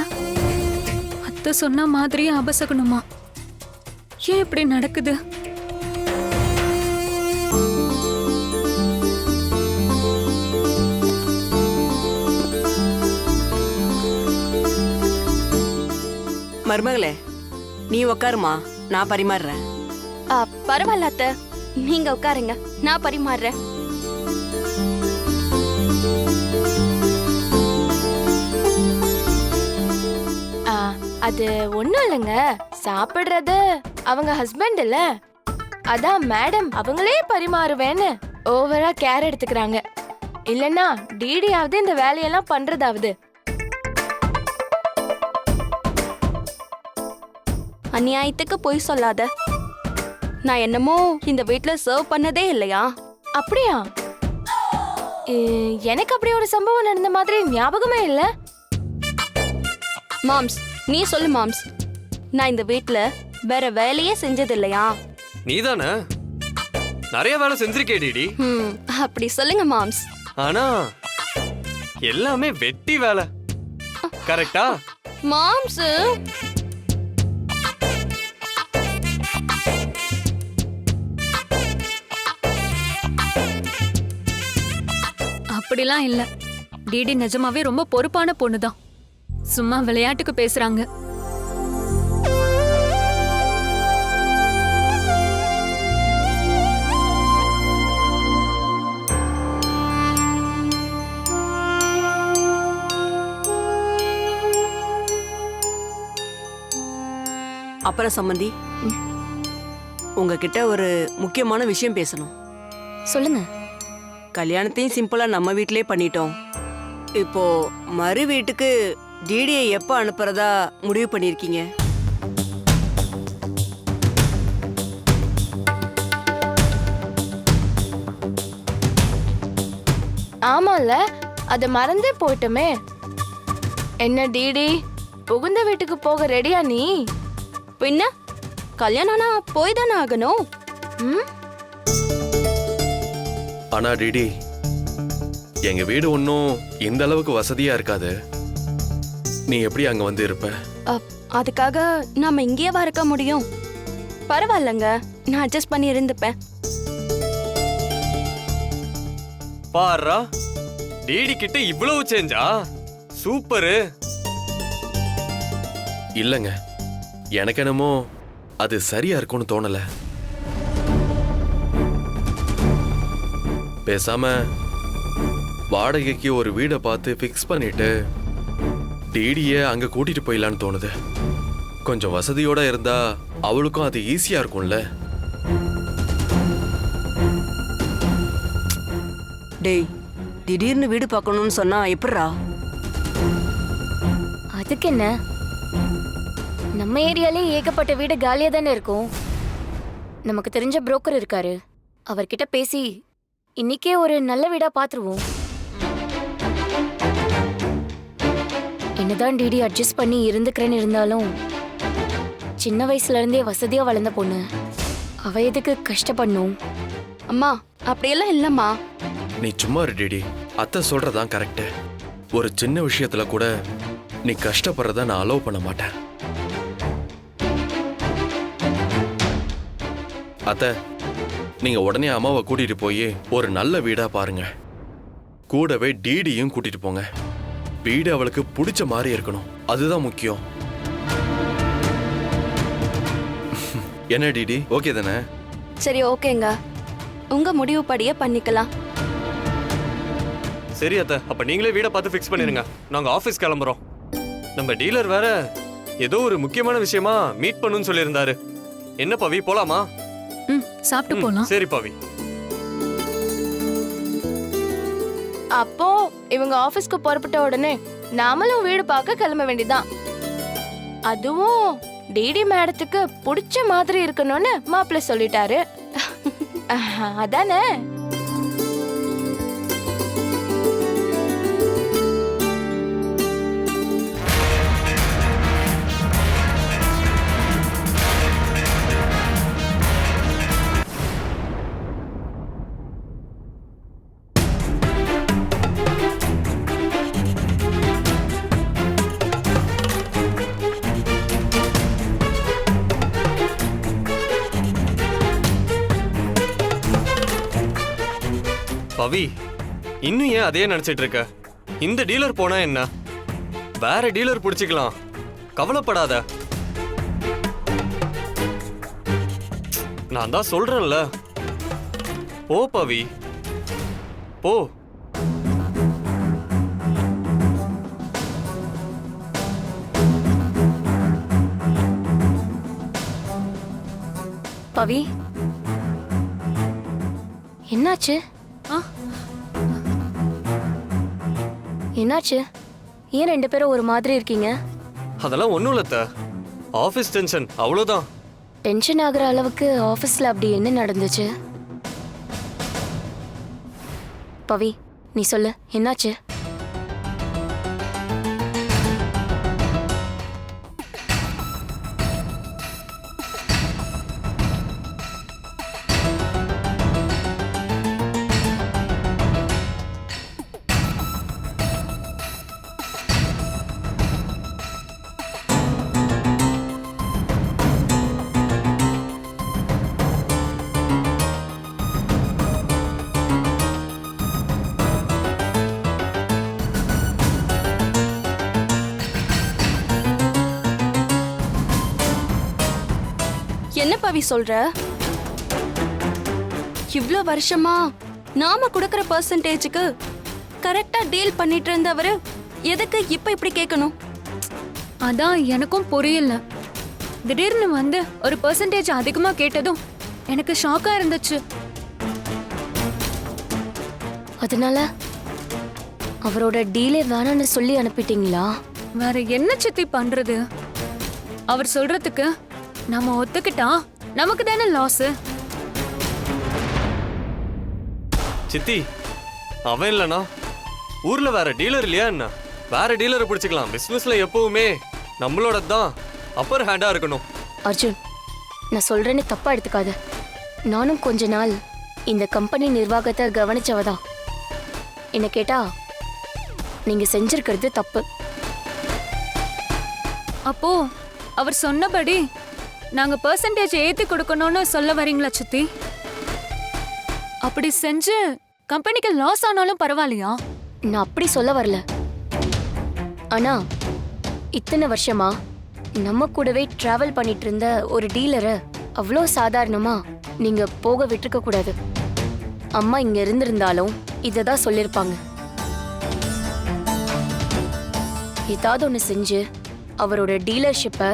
அத்தை சொன்ன மாதிரியே அபசகணுமா? ஏன் இப்படி நடக்குது? மருமகளே, நீ உக்காருமா, நான் பரிமாறுறேன். பரவாயில்ல அத்தை, நீங்க உட்காருங்க, நான் பரிமாறுறேன். அது ஒண்ணும் இல்லைங்க, சாப்பிடுறது அவங்க ஹஸ்பண்ட் இல்ல, அதான் மேடம் அவங்களே பரிமாறுவேன்னு ஓவரா கேர் எடுத்துக்கிறாங்க. இல்லனா டிடியாவது இந்த வேலையெல்லாம் பண்றதாவது. அநியாயத்துக்கு போய் சொல்லாத. நான் என்னமோ இந்த வீட்ல சர்வ் பண்ணதே இல்லையா? அப்படியா? எனக்கு அப்படி ஒரு சம்பவம் நடந்த மாதிரி ஞாபகமே இல்ல. மாம்ஸ், நீ சொல்லு மாம்ஸ். நான் இந்த வீட்ல வேற வேலையே செஞ்சது இல்லையா? நீதானே நிறைய வேலை செஞ்சிருக்கே டிடி. அப்படி சொல்லுங்க மாம்ஸ். ஆனா எல்லாமே வெட்டி வேலை. கரெக்டா மாம்ஸ்? அப்படிலாம் இல்ல. டிடி நிஜமாவே ரொம்ப பொறுப்பான பொண்ணுதான். சும்மா விளையாட்டுக்கு பேசுறாங்க. அப்புறம் சம்மந்தி, உங்ககிட்ட ஒரு முக்கியமான விஷயம் பேசணும். சொல்லுங்க. கல்யாணத்தையும் சிம்பிளா நம்ம வீட்டிலே பண்ணிட்டோம். இப்போ மறு வீட்டுக்கு டிடியை எப்ப அனுப்புறதா முடிவு பண்ணிருக்கீங்க? ஆமால, அத மறந்தே போயிட்டுமே. என்ன டிடி, புகுந்த வீட்டுக்கு போக ரெடியா நீ? பின்ன கல்யாணம்னா போய் தானே ஆகணும். ஆனா டிடி, எங்க வீடு ஒன்றும் இந்த அளவுக்கு வசதியா இருக்காது. நீ எப்படி அங்க வந்து இருப்ப? அதுக்காக நாம இங்கேயேவா இருக்க முடியும்? பரவாயில்லங்க, நான் அட்ஜஸ்ட் பண்ணி இருந்துப்பேன். பாரா, டிடி கிட்ட இவ்வளவு சேஞ்சா? சூப்பரு. இல்லங்க, எனக்கு என்னமோ அது சரியா இருக்கும்னு தோணல. பேசாம வாடகைக்கு ஒரு வீடை பார்த்து ஃபிக்ஸ் பண்ணிட்டு டிடிய அங்க கூட்டிட்டு போயிடலான்னு தோணுது. கொஞ்சம் வசதியோட இருந்தா அவளுக்கும் அது ஈஸியா இருக்கும்ல. டேய், திடீர்னு வீடு பார்க்கணும்னு சொன்னா எப்படிரா? அதுக்கு என்ன, நம்ம ஏரியாலே ஏகப்பட்ட வீடு காலியா தானே இருக்கும். நமக்கு தெரிஞ்ச புரோக்கர் இருக்காரு, அவர்கிட்ட பேசி இன்னைக்கே ஒரு நல்ல வீடா பாத்துருவோம். என்னதான் டிடி அட்ஜஸ்ட் பண்ணி இருந்துக்கிறேன்னு இருந்தாலும் சின்ன வயசுல இருந்தே வசதியா வளர்ந்த பொண்ணு, அவ எதுக்கு கஷ்டப்படணும்? அம்மா, அப்படியெல்லாம் இல்லம்மா. நீ சும்மா இரு டிடி, அத்தை சொல்றதான் கரெக்ட். ஒரு சின்ன விஷயத்துல கூட நீ கஷ்டப்படுறத நான் அலோவ் பண்ண மாட்டேன். அத்தை, நீங்க உடனே அம்மாவை கூட்டிட்டு போய் ஒரு நல்ல வீடா பாருங்க. கூடவே டிடியும் கூட்டிட்டு போங்க. வீடு அவளுக்கு பிடிச்ச மாதிரி இருக்கணும். அதுதான் முக்கியம். என்ன டிடி, ஓகே தானே? சரி ஓகேங்க, உங்க முடிவு படியே பண்ணிக்கலாம். சரி அத்தை, அப்ப நீங்களே வீடை பார்த்து ஃபிக்ஸ் பண்ணிருங்க. நாங்க ஆபீஸ் கிளம்புறோம். நம்ம டீலர் வேற ஏதோ ஒரு முக்கியமான விஷயமா மீட் பண்ணுன்னு சொல்லியிருந்தாரு. என்ன பவி, போலாமா? சாப்பிட்டு போலாம். சரி பவி. அப்போ இவங்க ஆபீஸ்க்கு புறப்பட்ட உடனே நாமளும் வீடு பார்க்க கிளம்ப வேண்டியதான். அதுவும் டிடி மேடத்துக்கு பிடிச்ச மாதிரி இருக்கணும்னு மாப்பிள்ளை சொல்லிட்டாரு. அதானே? பவி, இன்னும் ஏன் அதையே நினைச்சிட்டு இருக்க? இந்த டீலர் போனா என்ன, வேற டீலர் பிடிச்சிக்கலாம். கவலைப்படாத. நான் தான் சொல்றேன்ல. போ பவி, போ. பவி, என்னாச்சு? என்னாச்சு? ஏன் ரெண்டு பேரும் ஒரு மாதிரி இருக்கீங்க? அதெல்லாம் ஒண்ணும் இல்ல. ஆபீஸ் டென்ஷன், அவ்வளவுதான். டென்ஷன் ஆகுற அளவுக்கு ஆபீஸ்ல அப்படி என்ன நடந்துச்சு? பவி, நீ சொல்லு, என்னாச்சு? என்ன பவி சொல்ற? இவ்ளோ வருஷமா நாம கொடுக்கற பெர்சன்டேஜுக்கு கரெக்டா டீல் பண்ணிட்டு இருந்தவரு எதுக்கு இப்ப இப்படி கேட்கணும்? அதான் எனக்கும் புரியல. திடீர்னு வந்து ஒரு பெர்சன்டேஜ் அதிகமா கேட்டதும் எனக்கு ஷாக்கா இருந்துச்சு. அதனால அவரோட டீலே வேணான்னு சொல்லி அனுப்பிட்டீங்களா? வேற என்ன சித்தி பண்றது? அவர் சொல்றதுக்கு நம்ம ஒத்துக்கிட்டா நமக்கு தானே லாஸ். சித்தி, அவன் இல்லனா ஊர்ல வேற டீலர் இல்லையா என்ன? வேற டீலரை பிடிச்சிக்கலாம். பிசினஸ்ல எப்பவுமே நம்மளோட தான் அப்பர் ஹேண்டா இருக்கணும். அர்ஜுன், நான் சொல்றேன்னு தப்பா எடுத்துக்காத. நானும் கொஞ்ச நாள் இந்த கம்பெனி நிர்வாகத்தை கவனிச்சவதான். என்ன கேட்டா நீங்க செஞ்சிருக்கிறது தப்பு. அப்போ அவர் சொன்னபடி நாங்க பெர்சன்டேஜ் ஏத்தி கொடுக்கணும்னு சொல்ல வரீங்களா சித்தி? அப்படி செஞ்சு கம்பெனிக்கு லாஸ் ஆனாலும் பரவாயில்லையா? நான் அப்படி சொல்ல வரல. ஆனா இத்தனை வருஷமா நம்ம கூடவே டிராவல் பண்ணிட்டு இருந்த ஒரு டீலரை அவ்வளோ சாதாரணமா நீங்க போக விட்டுருக்க கூடாது. அம்மா இங்க இருந்திருந்தாலும் இதை தான் சொல்லியிருப்பாங்க. ஏதாவது ஒன்று செஞ்சு அவரோட டீலர்ஷிப்பை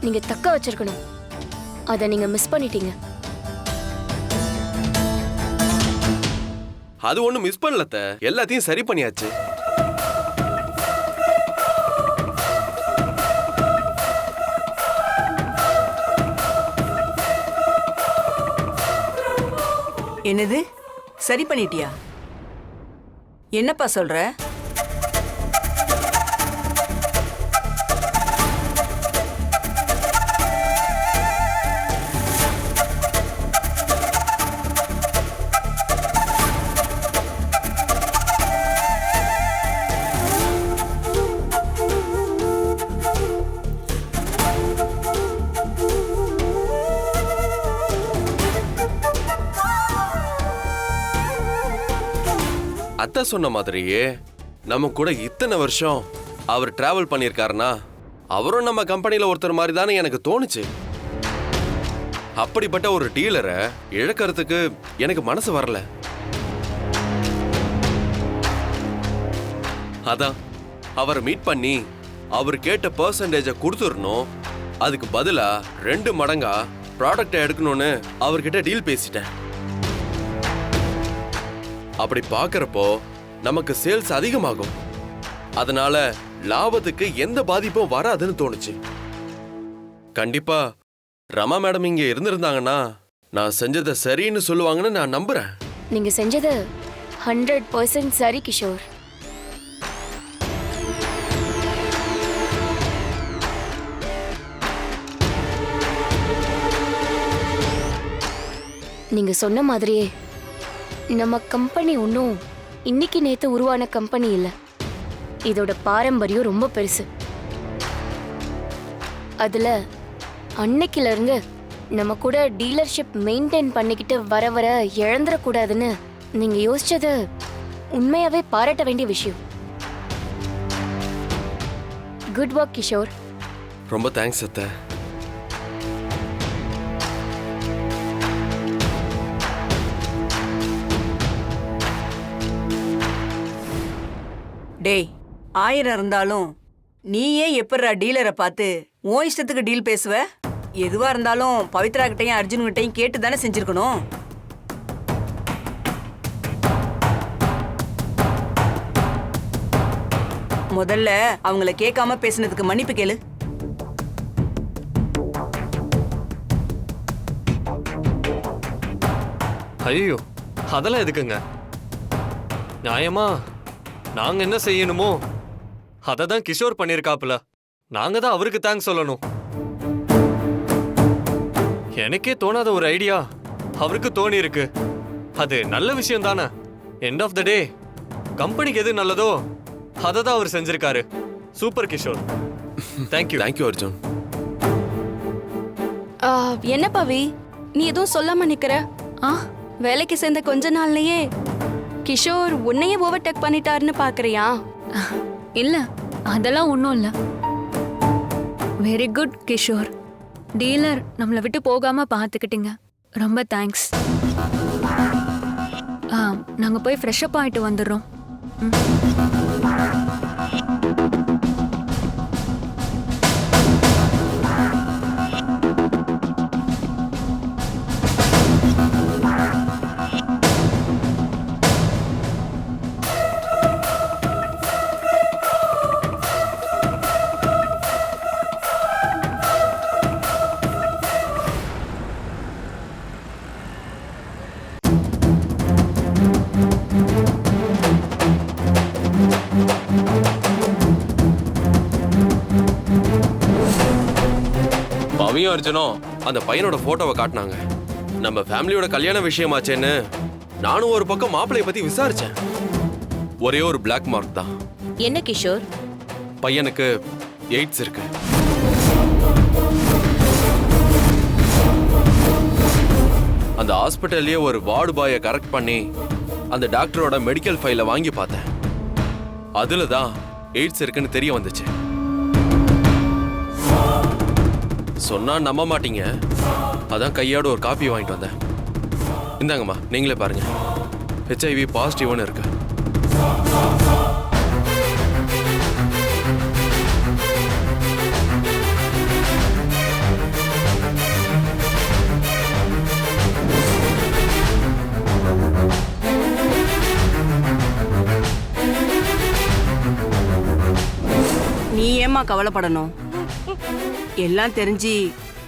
நீங்க தக்க வச்சிருக்கணும். அதை நீங்க மிஸ் பண்ணிட்டீங்க. அது ஒண்ணும் மிஸ் பண்ணலத்த, எல்லாத்தையும் சரி பண்ணியாச்சு. என்னது சரி பண்ணிட்டியா? என்னப்பா சொல்ற? அத்தை சொன்ன மாதிரியே நம்ம கூட இத்தனை வருஷம் அவர் டிராவல் பண்ணியிருக்காருன்னா அவரும் நம்ம கம்பெனில ஒருத்தர் மாதிரி தானே எனக்கு தோணுச்சு. அப்படிப்பட்ட ஒரு டீலரை இழக்கிறதுக்கு எனக்கு மனசு வரல. அதான் அவரை மீட் பண்ணி அவர் கேட்ட பெர்சன்டேஜை கொடுத்துடணும், அதுக்கு பதிலா 2 மடங்கா ப்ராடக்டை எடுக்கணும்னு அவர்கிட்ட டீல் பேசிட்டேன். அப்படி பார்க்கறப்போ நமக்கு சேல்ஸ் அதிகமாகும், அதனால லாபத்துக்கு எந்த பாதிப்பும் வராதுன்னு தோணுச்சு. கண்டிப்பா ரமா மேடம் இங்க இருந்திருந்தாங்கன்னா நான் செஞ்சதை சரின்னு சொல்லுவாங்கன்னு நான் நம்புறேன். நீங்க செஞ்சது 100% சரி கிஷோர். நீங்க சொன்ன மாதிரியே நம்ம கம்பெனி ஒன்றும் இன்னைக்கு நேத்து உருவான கம்பெனி இல்லை. இதோட பாரம்பரியம் ரொம்ப பெருசு. அதுல அன்னைக்குல இருந்து நம்ம கூட டீலர்ஷிப் மெயின்டைன் பண்ணிக்கிட்டு வர வர இழந்துடக்கூடாதுன்னு நீங்க யோசிச்சது உண்மையாவே பாராட்ட வேண்டிய விஷயம். Good work Kishore. ரொம்ப தேங்க்ஸ் அத்தை. டேய், 1000 இருந்தாலும் நீயே எப்படிடா டீலரை பார்த்து உன் இஷ்டத்துக்கு டீல் பேசுவ? எதுவா இருந்தாலும் பவித்ரா கிட்டையும் அர்ஜுன் கிட்டையும் கேட்டு தானே செஞ்சிருக்கணும். முதல்ல அவங்கள கேட்காம பேசினதுக்கு மன்னிப்பு கேளு. ஐயோ, அதெல்லாம் எதுக்குங்க? நியாயமா நாங்க என்ன செய்யணுமோ அதை தான் கிஷோர் பண்ணிருக்காப்புல. நாங்க தான் அவருக்கு தேங்க்ஸ் சொல்லணும். எனக்கே தோணாத ஒரு ஐடியா அவருக்கு தோணி இருக்கு. அது நல்ல விஷயம் தானே. எண்ட் ஆஃப் த டே கம்பெனிக்கு எது நல்லதோ அதை தான் அவர் செஞ்சிருக்காரு. Super Kishore. Thank you. Thank you Arjun. என்ன பவி, நீ எதுவும் சொல்லாம நிக்கிற? வேலைக்கு சேர்ந்த கொஞ்ச நாள்லயே கிஷோர் உன்னையே ஓவர்டேக் பண்ணிட்டாருன்னு பாக்குறியா? இல்ல, அதெல்லாம் ஒன்றும் இல்லை. Very good Kishore. டீலர் நம்மளை விட்டு போகாம பார்த்துக்கிட்டீங்க. ரொம்ப தேங்க்ஸ். நாங்கள் போய் ஃப்ரெஷ்அப் ஆகிட்டு வந்துடுறோம். பவியும் அர்ஜுனும் அந்த பையனோட போட்டோவை காட்டினாங்க. நம்ம ஃபேமிலியோட கல்யாண விஷயமாச்சேன்னு நானும் ஒரு பக்கம் மாப்பிளைய பத்தி விசாரிச்சேன். ஒரே ஒரு பிளாக் மார்க் தான். என்ன கிஷோர்? பையனுக்கு எய்ட்ஸ் இருக்கு. அந்த ஹாஸ்பிட்டல்லயே ஒரு வார்டு பாயை கரெக்ட் பண்ணி அந்த டாக்டரோட மெடிக்கல் ஃபைலை வாங்கி பார்த்தேன். அதுல தான் எய்ட்ஸ் இருக்குன்னு தெரிய வந்துச்சு. சொன்னா நம்ப மாட்டீங்க, அதான் கையோட ஒரு காப்பி வாங்கிட்டு வந்தேன். இந்தாங்கம்மா, நீங்களே பாருங்க. HIV பாசிட்டிவ்னு இருக்கு. நீ ஏம்மா கவலைப்படணும்? எல்லாம் தெரிஞ்சு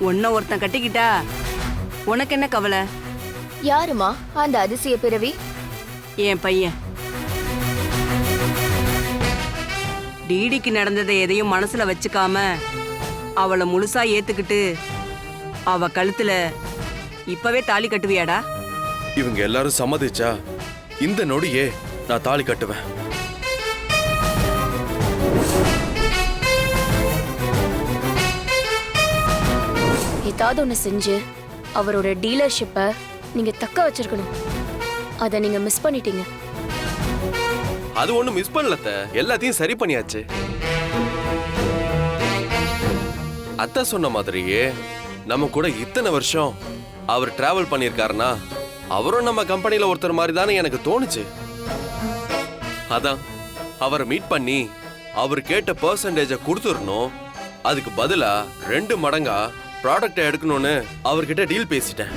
உன்னை ஒருத்தன் கட்டிக்கிட்டா உனக்கு என்ன கவலை? யாருமா அந்த அதிசய பிறவி? என் பையன். டிடிக்கு நடந்ததை எதையும் மனசுல வச்சுக்காம அவளை முழுசா ஏத்துக்கிட்டு அவ கழுத்துல இப்பவே தாலி கட்டுவியாடா? இவங்க எல்லாரும் சம்மதிச்சா இந்த நொடியே நான் தாலி கட்டுவேன். ஏதாவது ஒன்று செஞ்சு அவரோட டீலர்ஷிப்பை நீங்க தக்க வச்சிருக்கணும். அதை நீங்க மிஸ் பண்ணிட்டீங்க. அது ஒண்ணும் மிஸ் பண்ணலத்த, எல்லாத்தையும் சரி பண்ணியாச்சு. அத்தை சொன்ன மாதிரியே நம்ம கூட இத்தனை வருஷம் அவர் டிராவல் பண்ணியிருக்காருன்னா அவரும் நம்ம கம்பெனில ஒருத்தர் மாதிரி தானே எனக்கு தோணுச்சு. அதான் அவரை மீட் பண்ணி அவர் கேட்ட பெர்சன்டேஜை கொடுத்துடணும், அதுக்கு பதிலா 2 மடங்கா ப்ராடக்டை எடுக்கணும்னு அவர்கிட்ட டீல் பேசிட்டேன்.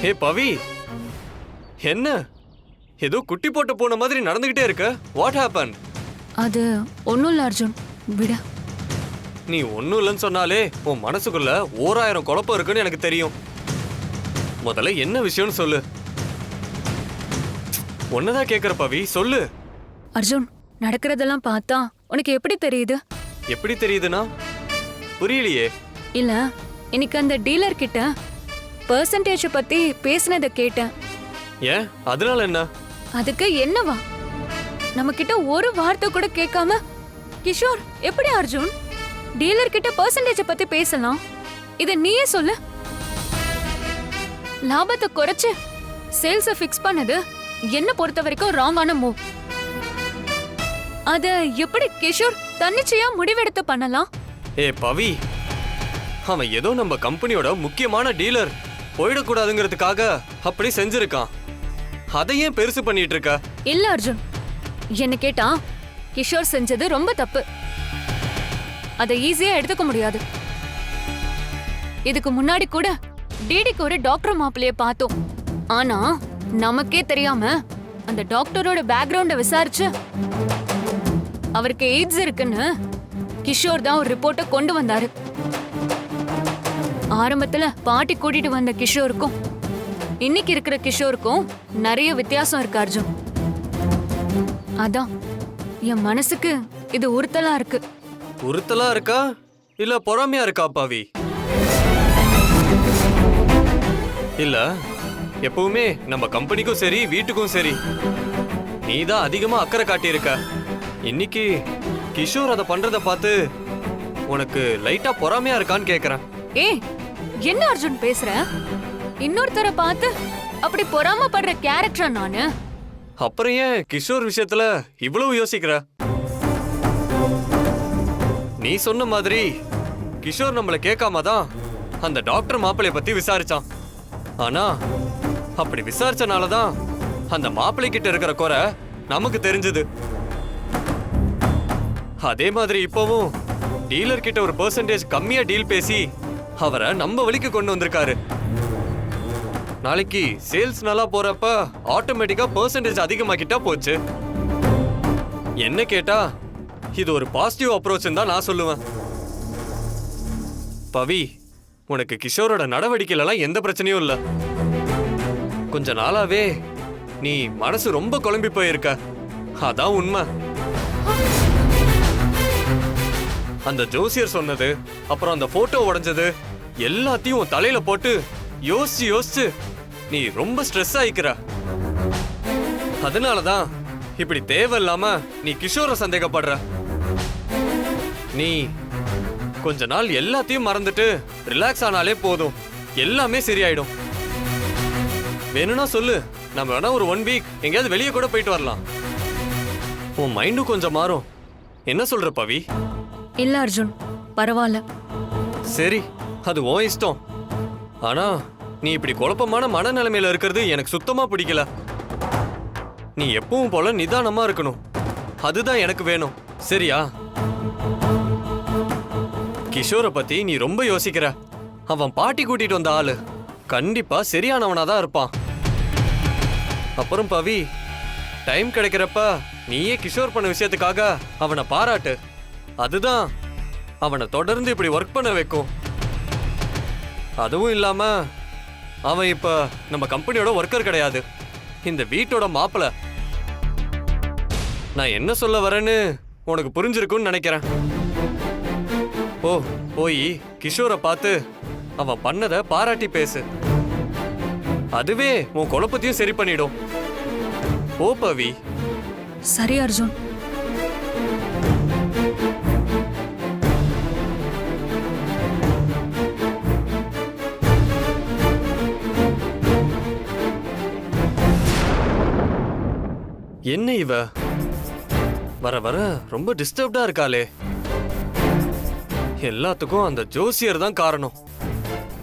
ஹே பவி, என்ன ஏதோ குட்டி போட்டு போன மாதிரி நடந்துகிட்டே இருக்க? What happen? அது ஒன்றும் இல்லை அர்ஜுன், விட. நீ ஒன்னும் இல்லைன்னு சொன்னாலே உன் மனசுக்குள்ள 1000 குழப்பம் இருக்குன்னு எனக்கு தெரியும். முதல்ல என்ன விஷயம்னு சொல்லு. ஒன்னதான் கேக்குற பவி, சொல்லு. அர்ஜுன், நடக்கிறதெல்லாம் பார்த்தா உனக்கு எப்படி தெரியுது? எப்படி தெரியுதுன்னா புரியலையே. இல்ல, இன்னைக்கு அந்த டீலர் கிட்ட பெர்சன்டேஜ் பத்தி பேசினதை கேட்டேன். ஏன், அதனால என்ன? அதுக்கு என்னவா? நம்ம கிட்ட ஒரு வார்த்தை கூட கேட்காம கிஷோர் எப்படி அர்ஜுன் டீலர் கிட்ட பெர்சன்டேஜ் பத்தி பேசலாம்? இத நீயே சொல்லு. லாபத்தை குறைச்சு சேல்ஸ ஃபிக்ஸ் பண்ணது என்ன பொறுத்த வரைக்கும் ராங்கான மூவ். அத எப்படி கிஷோர் தன்னிச்சையா முடிவெடுத்து பண்ணலாம்? ஏ பவி, அவன் ஏதோ நம்ம கம்பெனியோட முக்கியமான டீலர், போயிடக்கூடாதுங்கிறதுக்காக அப்படி செஞ்சிருக்கான். அதை ஏன் பெருசு பண்ணிட்டு இருக்க? இல்ல அர்ஜுன், என்ன கேட்டா கிஷோர் செஞ்சது ரொம்ப தப்பு. அதை ஈஸியா எடுத்துக்க முடியாது. இதுக்கு முன்னாடி கூட டிடிக்கு ஒரு டாக்டர் மாப்பிளைய பார்த்தோம். ஆனா நமக்கே தெரியாம அந்த டாக்டரோட பேக்ரவுண்ட விசாரிச்சு அவருக்கு எய்ட்ஸ் இருக்குன்னு கிஷோர் தான் ஒரு ரிப்போர்ட்டை கொண்டு வந்தாரு. ஆரம்பத்துல பாட்டி கூட்டிட்டு வந்த கிஷோருக்கும் இன்னைக்கு இருக்கிற கிஷோருக்கும் நிறைய வித்தியாசம் இருக்கு அர்ஜுன். அதான் என் மனசுக்கு இது உறுத்தலா இருக்கு. உறுத்தலா இருக்கா இல்ல பொறாமையா இருக்கா பாவி? இல்ல, எப்பவுமே நம்ம கம்பெனிக்கும் சரி வீட்டுக்கும் சரி நீதான் அதிகமா அக்கறை காட்டியிருக்க. இன்னைக்கு கிஷோர் அதை பண்றத பார்த்து உனக்கு லைட்டா பொறாமையா இருக்கான்னு கேக்குறேன். ஏய், என்ன அர்ஜுன் பேசுற? இன்னொருத்தரை பார்த்து அப்படி பொறாமப்படுற கேரக்டர் நானு? அப்புறம் ஏன் கிஷோர் விஷயத்துல இவ்வளவு யோசிக்கிற? நீ சொன்ன மாதிரி கிஷோர் நம்மள கேட்காம தான் அந்த டாக்டர் மாப்பிளைய பத்தி விசாரிச்சான். ஆனா அப்படி விசாரிச்சனாலதான் அந்த மாப்பிள்ளை கிட்ட இருக்கிற குறை நமக்கு தெரிஞ்சது. அதே மாதிரி இப்பவும் டீலர் கிட்ட ஒரு பெர்சன்டேஜ் கம்மியா டீல் பேசி அவரை நம்ம வழிக்கு கொண்டு வந்திருக்காரு. நாளைக்கு சேல்ஸ் நல்லா போறப்ப ஆட்டோமேட்டிக்கா பெர்சன்டேஜ் அதிகமாக்கிட்டா போச்சு. என்ன கேட்டா இது ஒரு பாசிட்டிவ் அப்ரோச் தான் நான் சொல்லுவேன். பவி, உனக்கு கிஷோரோட நடவடிக்கையில எந்த பிரச்சனையும் இல்ல. கொஞ்ச நாளாவே நீ மனசு ரொம்ப குழம்பி போயிருக்க, அதான் உண்மை. அந்த ஜோசியர் சொன்னது, அப்புறம் அந்த போட்டோ உடைஞ்சது எல்லாத்தையும் உன் தலையில போட்டு யோசிச்சு யோசிச்சு நீ ரொம்ப ஸ்ட்ரெஸ் ஆயிக்கிற. அதனாலதான் இப்படி தேவையில்லாம நீ கிஷோரை சந்தேகப்படுற. நீ கொஞ்ச நாள் எல்லாத்தையும் மறந்துட்டு ரிலாக்ஸ் ஆனாலே போதும், எல்லாமே சரியாயிடும். வேணும்னா சொல்லு, நம்ம வேணா ஒரு 1 வீக் எங்கேயாவது வெளியே கூட போயிட்டு வரலாம். உன் மைண்டும் கொஞ்சம் மாறும். என்ன சொல்ற பவி? இல்ல அர்ஜுன், பரவாயில்ல. சரி, அது உன் இஷ்டம். ஆனா நீ இப்படி குழப்பமான மனநிலைமையில இருக்கிறது எனக்கு சுத்தமா பிடிக்கல. நீ எப்பவும் போல நிதானமா இருக்கணும், அதுதான் எனக்கு வேணும். சரியா? கிஷோரை பத்தி நீ ரொம்ப யோசிக்கிற. அவன் பாட்டி கூட்டிட்டு வந்த ஆளு கண்டிப்பா சரியானவனாதான் இருப்பான். அப்புறம் பவி, டைம் கிடைக்கிறப்ப நீயே கிஷோர் பண்ண விஷயத்துக்காக அவனை பாராட்டு. அதுதான் அவனை தொடர்ந்து இப்படி ஒர்க் பண்ண வைக்கும். அதுவும் இல்லாம அவன் இப்ப நம்ம கம்பெனியோட ஒர்க்கர் கிடையாது, இந்த வீட்டோட மாப்பிள. நான் என்ன சொல்ல வரேன்னு உனக்கு புரிஞ்சிருக்கும்னு நினைக்கிறேன். ஓ, போய் கிஷோரை பார்த்து அவன் பண்ணதை பாராட்டி பேசு. அதுவே உன் குழப்பத்தையும் சரி பண்ணிடும். ஓ பவி. சரி அர்ஜுன். என்ன இவ வர வர ரொம்ப டிஸ்டர்ப்டா இருக்காளே. எல்லாத்துக்கும் அந்த ஜோசியர் தான் காரணம்.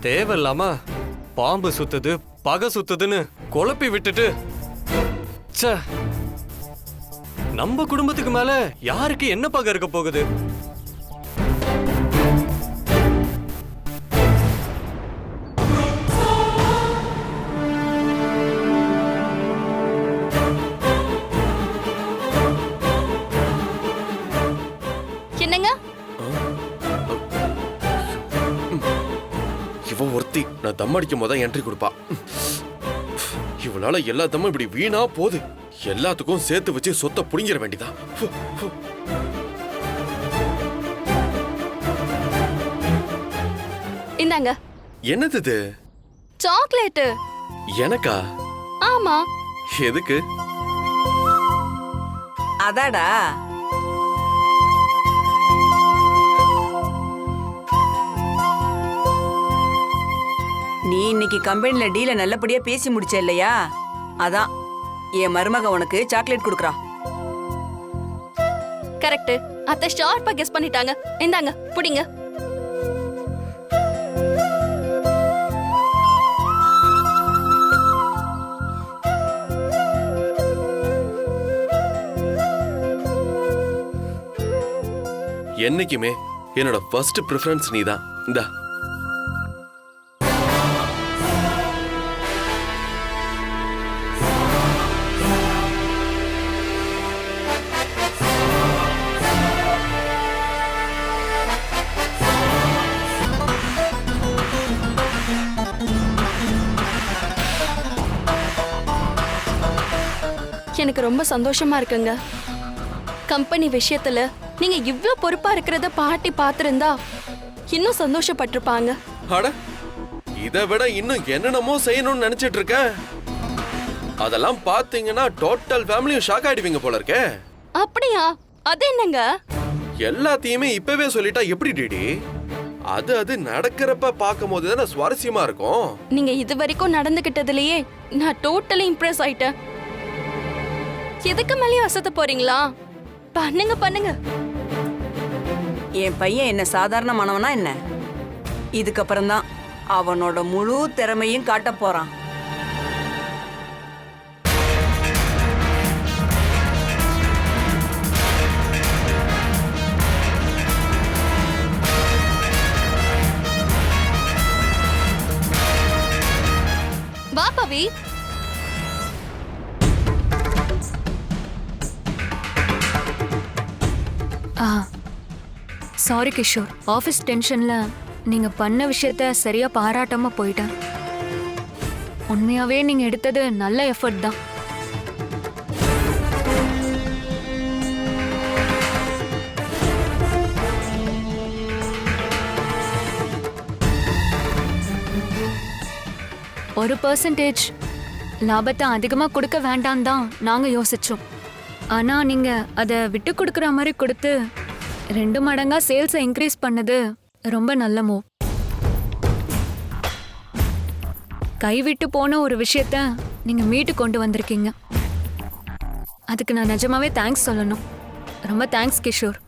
தேவையில்லாம பாம்பு சுத்துது பகை சுத்துதுன்னு குழப்பி விட்டுட்டு ச்சே, நம்ம குடும்பத்துக்கு மேல யாருக்கு என்ன பகை இருக்க போகுது? என்னங்க இவ ஒருத்தி நான் தம் அடிக்கும் போது என்ட்ரி கொடுப்பா. இவளால எல்லா தம்மும் இப்படி வீணா போகுது. எல்லாத்துக்கும் சேர்த்து வச்சு சொத்தை புடிங்கிற வேண்டிதான். இந்தாங்க என்னது இது? சாக்லேட். எனக்கா? ஆமா. எதுக்கு? அதாடா நீ இன்னைக்கு கம்பெனில டீல நல்லபடியா பேசி முடிச்ச இல்லையா, அதான் என் மருமக உனக்கு சாக்லேட் கொடுக்கறா. கரெக்ட். அத்தை ஷார்ப்பா கெஸ் பண்ணிட்டாங்க. இந்தாங்க புடிங்க. என்னைக்குமே என்னோட ஃபர்ஸ்ட் ப்ரிஃபரன்ஸ் நீதான். இந்தா. எனக்கு ரொம்ப சந்தோஷமா இருக்குங்க. கம்பெனி விஷயத்துல நீங்க இவ்ளோ பொறுப்பா இருக்கிறத பாட்டி பாத்திருந்தா இன்னும் சந்தோஷப்பட்டிருப்பாங்க. அட, இதை விட இன்னும் என்னென்னமோ செய்யணும்னு நினைச்சிட்டு இருக்க. அதெல்லாம் பாத்தீங்கன்னா டோட்டல் ஃபேமிலியும் ஷாக் ஆயிடுவீங்க போல இருக்கே. அப்படியா? அது என்னங்க? எல்லாத்தையுமே இப்பவே சொல்லிட்டா எப்படி டிடி? அது நடக்கிறப்ப பார்க்கும் போது தானே சுவாரஸ்யமா இருக்கும். நீங்க இது வரைக்கும் நடந்துகிட்டதுலயே நான் டோட்டலி இம்ப்ரெஸ் ஆயிட்டேன். எதுக்கு மேலேயும் அசத்த போறீங்களா? பண்ணுங்க பண்ணுங்க. என் பையன் என்ன சாதாரணமானவனா என்ன? இதுக்கப்புறம் தான் அவனோட முழு திறமையும் காட்ட போறான். வா பவி. சாரி கிஷோர், ஆஃபீஸ் டென்ஷன்ல நீங்க பண்ண விஷயத்த சரியா பாராட்டாம போயிட்டேன். உண்மையாவே நீங்க எடுத்தது நல்ல எஃபர்ட் தான். ஒரு % லாபத்தை அதிகமா கொடுக்க வேண்டாம் தான் நாங்க யோசிச்சோம். ஆனா நீங்க அதை விட்டு கொடுக்குற மாதிரி கொடுத்து 2 மடங்கா சேல்ஸை இன்க்ரீஸ் பண்ணது ரொம்ப நல்ல மூவ். கைவிட்டு போன ஒரு விஷயத்த நீங்க மீட்டு கொண்டு வந்திருக்கீங்க. அதுக்கு நான் நிஜமாவே தேங்க்ஸ் சொல்லணும். ரொம்ப தேங்க்ஸ் கிஷோர்.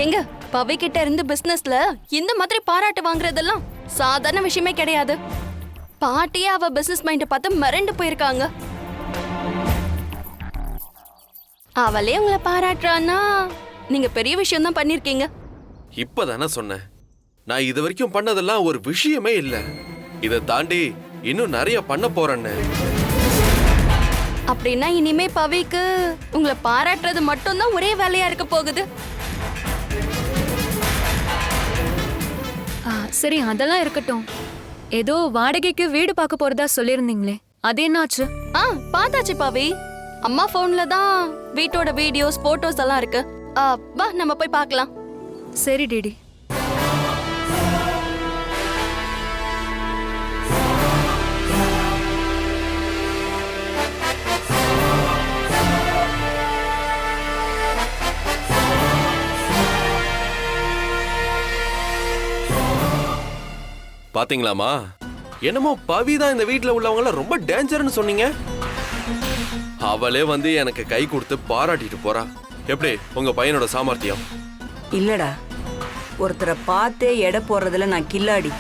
எங்க பவி கிட்ட இருந்து பிசினஸ்ல இந்த மாதிரி பாராட்டு வாங்குறதெல்லாம் சாதாரண விஷயமே கிடையாது. பாட்டியே அவ பிசினஸ் மைண்ட பார்த்து மிரண்டு போயிருக்காங்க. அவளே உங்களை பாராட்டுறான்னா நீங்க பெரிய விஷயம் தான் பண்ணிருக்கீங்க. இப்பதானே சொன்னேன், நான் இது வரைக்கும் பண்ணதெல்லாம் ஒரு விஷயமே இல்ல. இதை தாண்டி இன்னும் நிறைய பண்ண போறேன்னு. அப்படின்னா இனிமே பவிக்கு உங்களை பாராட்டுறது மட்டும்தான் ஒரே வேலையா இருக்க போகுது. சரி, அதெல்லாம் இருக்கட்டும். ஏதோ வாடகைக்கு வீடு பார்க்க போறதா சொல்லியிருந்தீங்களே, அது என்னாச்சு? பார்த்தாச்சு பவி. அம்மா போன்ல தான் வீட்டோட வீடியோஸ் போட்டோஸ் எல்லாம் இருக்கு. வா நம்ம போய் பார்க்கலாம். சரி டிடி. பாத்தீங்களாமா, என்னமோ பவி தான் இந்த வீட்டுல உள்ளவங்கள ரொம்ப டேஞ்சர்னு சொன்னீங்க. அவளே வந்து எனக்கு கை கொடுத்து பாராட்டிட்டு போறா. எப்படி உங்க பையனோட சாமர்த்தியம்? இல்லடா, ஒருத்தரை பார்த்தே எடை போடுறதுல நான் கில்லாடி.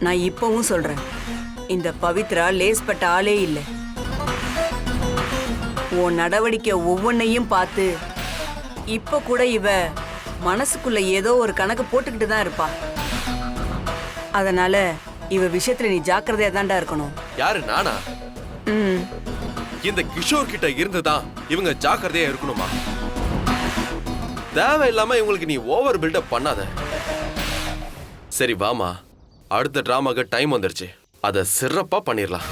நான் இப்பவும் சொல்றேன், இந்த பவித்ரா லேஸ்பட்ட ஆளே இல்லை. உன் நடவடிக்கை ஒவ்வொன்னையும் பார்த்து இப்ப கூட இவ மனசுக்குள்ள ஏதோ ஒரு கணக்கு போட்டுக்கிட்டு தான் இருப்பா. அதனால இவ விஷயத்துல நீ ஜாக்கிரதையா தான்டா இருக்கணும். யாரு, நானா? இந்த கிஷோர் கிட்ட இருந்துதான் இவங்க ஜாக்கிரதையா இருக்கணுமா? தேவையில்லாம இவங்களுக்கு நீ ஓவர் பில்டப் பண்ணாத. சரி வாமா, அடுத்த டிராமாக்கு டைம் வந்துருச்சு, அதை சிறப்பா பண்ணிடலாம்.